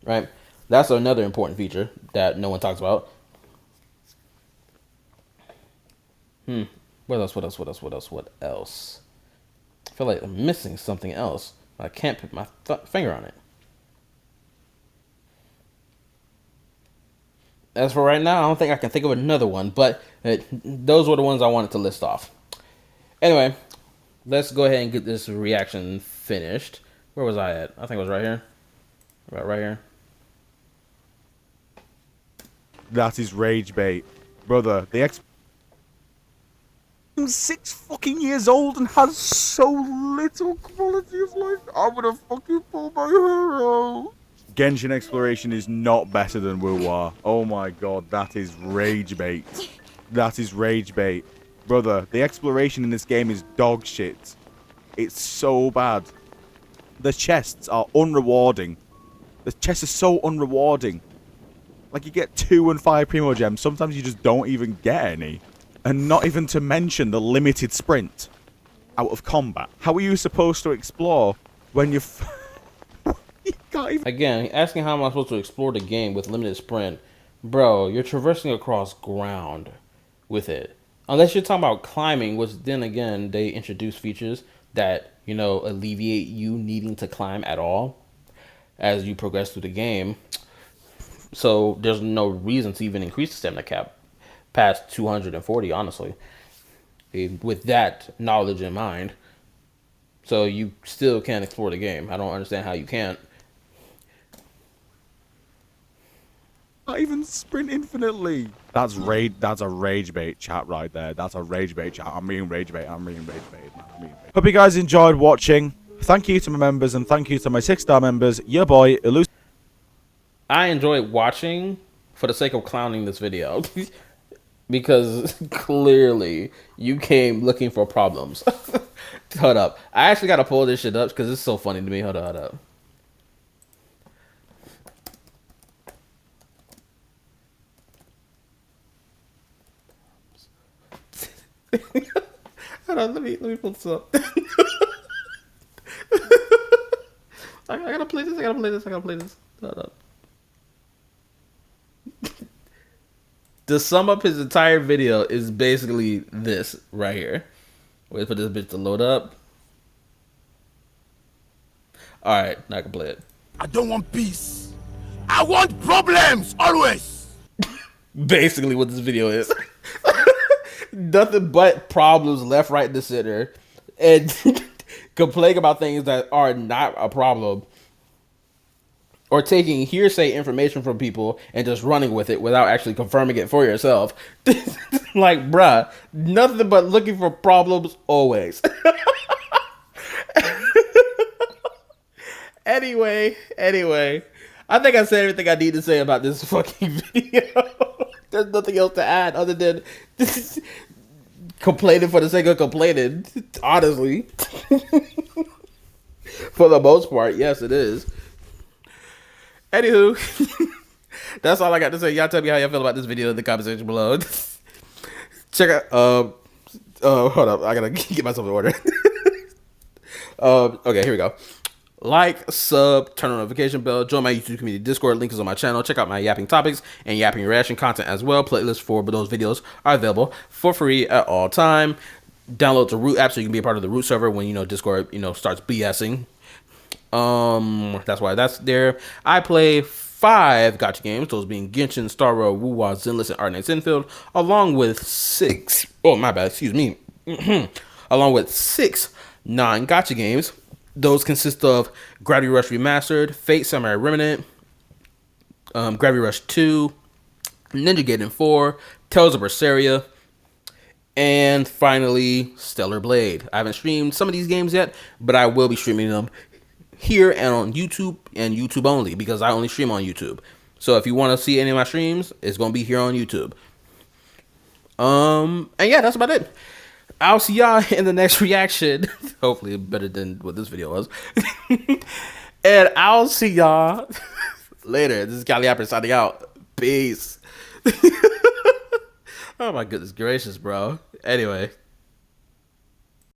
Right? That's another important feature that no one talks about. What else? I feel like I'm missing something else, but I can't put my finger on it. As for right now, I don't think I can think of another one, but those were the ones I wanted to list off. Anyway, let's go ahead and get this reaction finished. Where was I at? I think it was right here. Right here. That is rage bait. Brother, the 6 fucking years old and has so little quality of life. I'm gonna fucking pull my hair out. Genshin exploration is not better than Wuwa. Oh my god, that is rage bait. That is rage bait. Brother, the exploration in this game is dog shit. It's so bad. The chests are unrewarding. The chests are so unrewarding. Like, you get 2 and 5 Primo Gems. Sometimes you just don't even get any. And not even to mention the limited sprint out of combat. How are you supposed to explore when you can't even... Again, asking how am I supposed to explore the game with limited sprint. Bro, you're traversing across ground with it. Unless you're talking about climbing, which then again, they introduce features that, alleviate you needing to climb at all as you progress through the game. So there's no reason to even increase the stamina cap past 240, honestly, with that knowledge in mind. So you still can't explore the game. I don't understand how you can't. Not even sprint infinitely. That's a rage bait chat right there. That's a rage bait chat. I'm being rage bait. Hope you guys enjoyed watching. Thank you to my members and thank you to my 6-star members. Your boy, Elusive. I enjoyed watching for the sake of clowning this video. Because clearly you came looking for problems. Hold up. I actually got to pull this shit up because it's so funny to me. Hold up. Hold on, let me pull this up. I gotta play this. Hold up. To sum up his entire video is basically this right here. Wait for this bitch to load up. Alright, now I can play it. I don't want peace. I want problems, always. Basically what this video is. Nothing but problems left, right, and the center. And complaining about things that are not a problem. Or taking hearsay information from people and just running with it without actually confirming it for yourself. Like, bruh, nothing but looking for problems always. Anyway, I think I said everything I need to say about this fucking video. There's nothing else to add other than complaining for the sake of complaining. Honestly, for the most part, yes, it is. Anywho, that's all I got to say. Y'all tell me how y'all feel about this video in the comment section below. Check out. Hold up, I gotta get myself in order. Okay, here we go. Like, sub, turn on notification bell, join my YouTube community Discord, link is on my channel, check out my yapping topics and yapping reaction content as well. Playlists for those videos are available for free at all time. Download the Root app so you can be a part of the Root server when, Discord, starts BSing. That's why that's there. I play 5 gacha games, those being Genshin, Star Rail, Wuwa, Zenless, and Art Night Zenfield, along with 6, along with 6 non-gacha games. Those consist of Gravity Rush Remastered, Fate Samurai Remnant, Gravity Rush 2, Ninja Gaiden 4, Tales of Berseria, and finally Stellar Blade. I haven't streamed some of these games yet, but I will be streaming them here and on YouTube and YouTube only, because I only stream on YouTube. So if you want to see any of my streams, it's going to be here on YouTube. And yeah, that's about it. I'll see y'all in the next reaction. Hopefully better than what this video was. And I'll see y'all later. This is KallaTheYapper signing out. Peace. Oh my goodness gracious, bro. Anyway.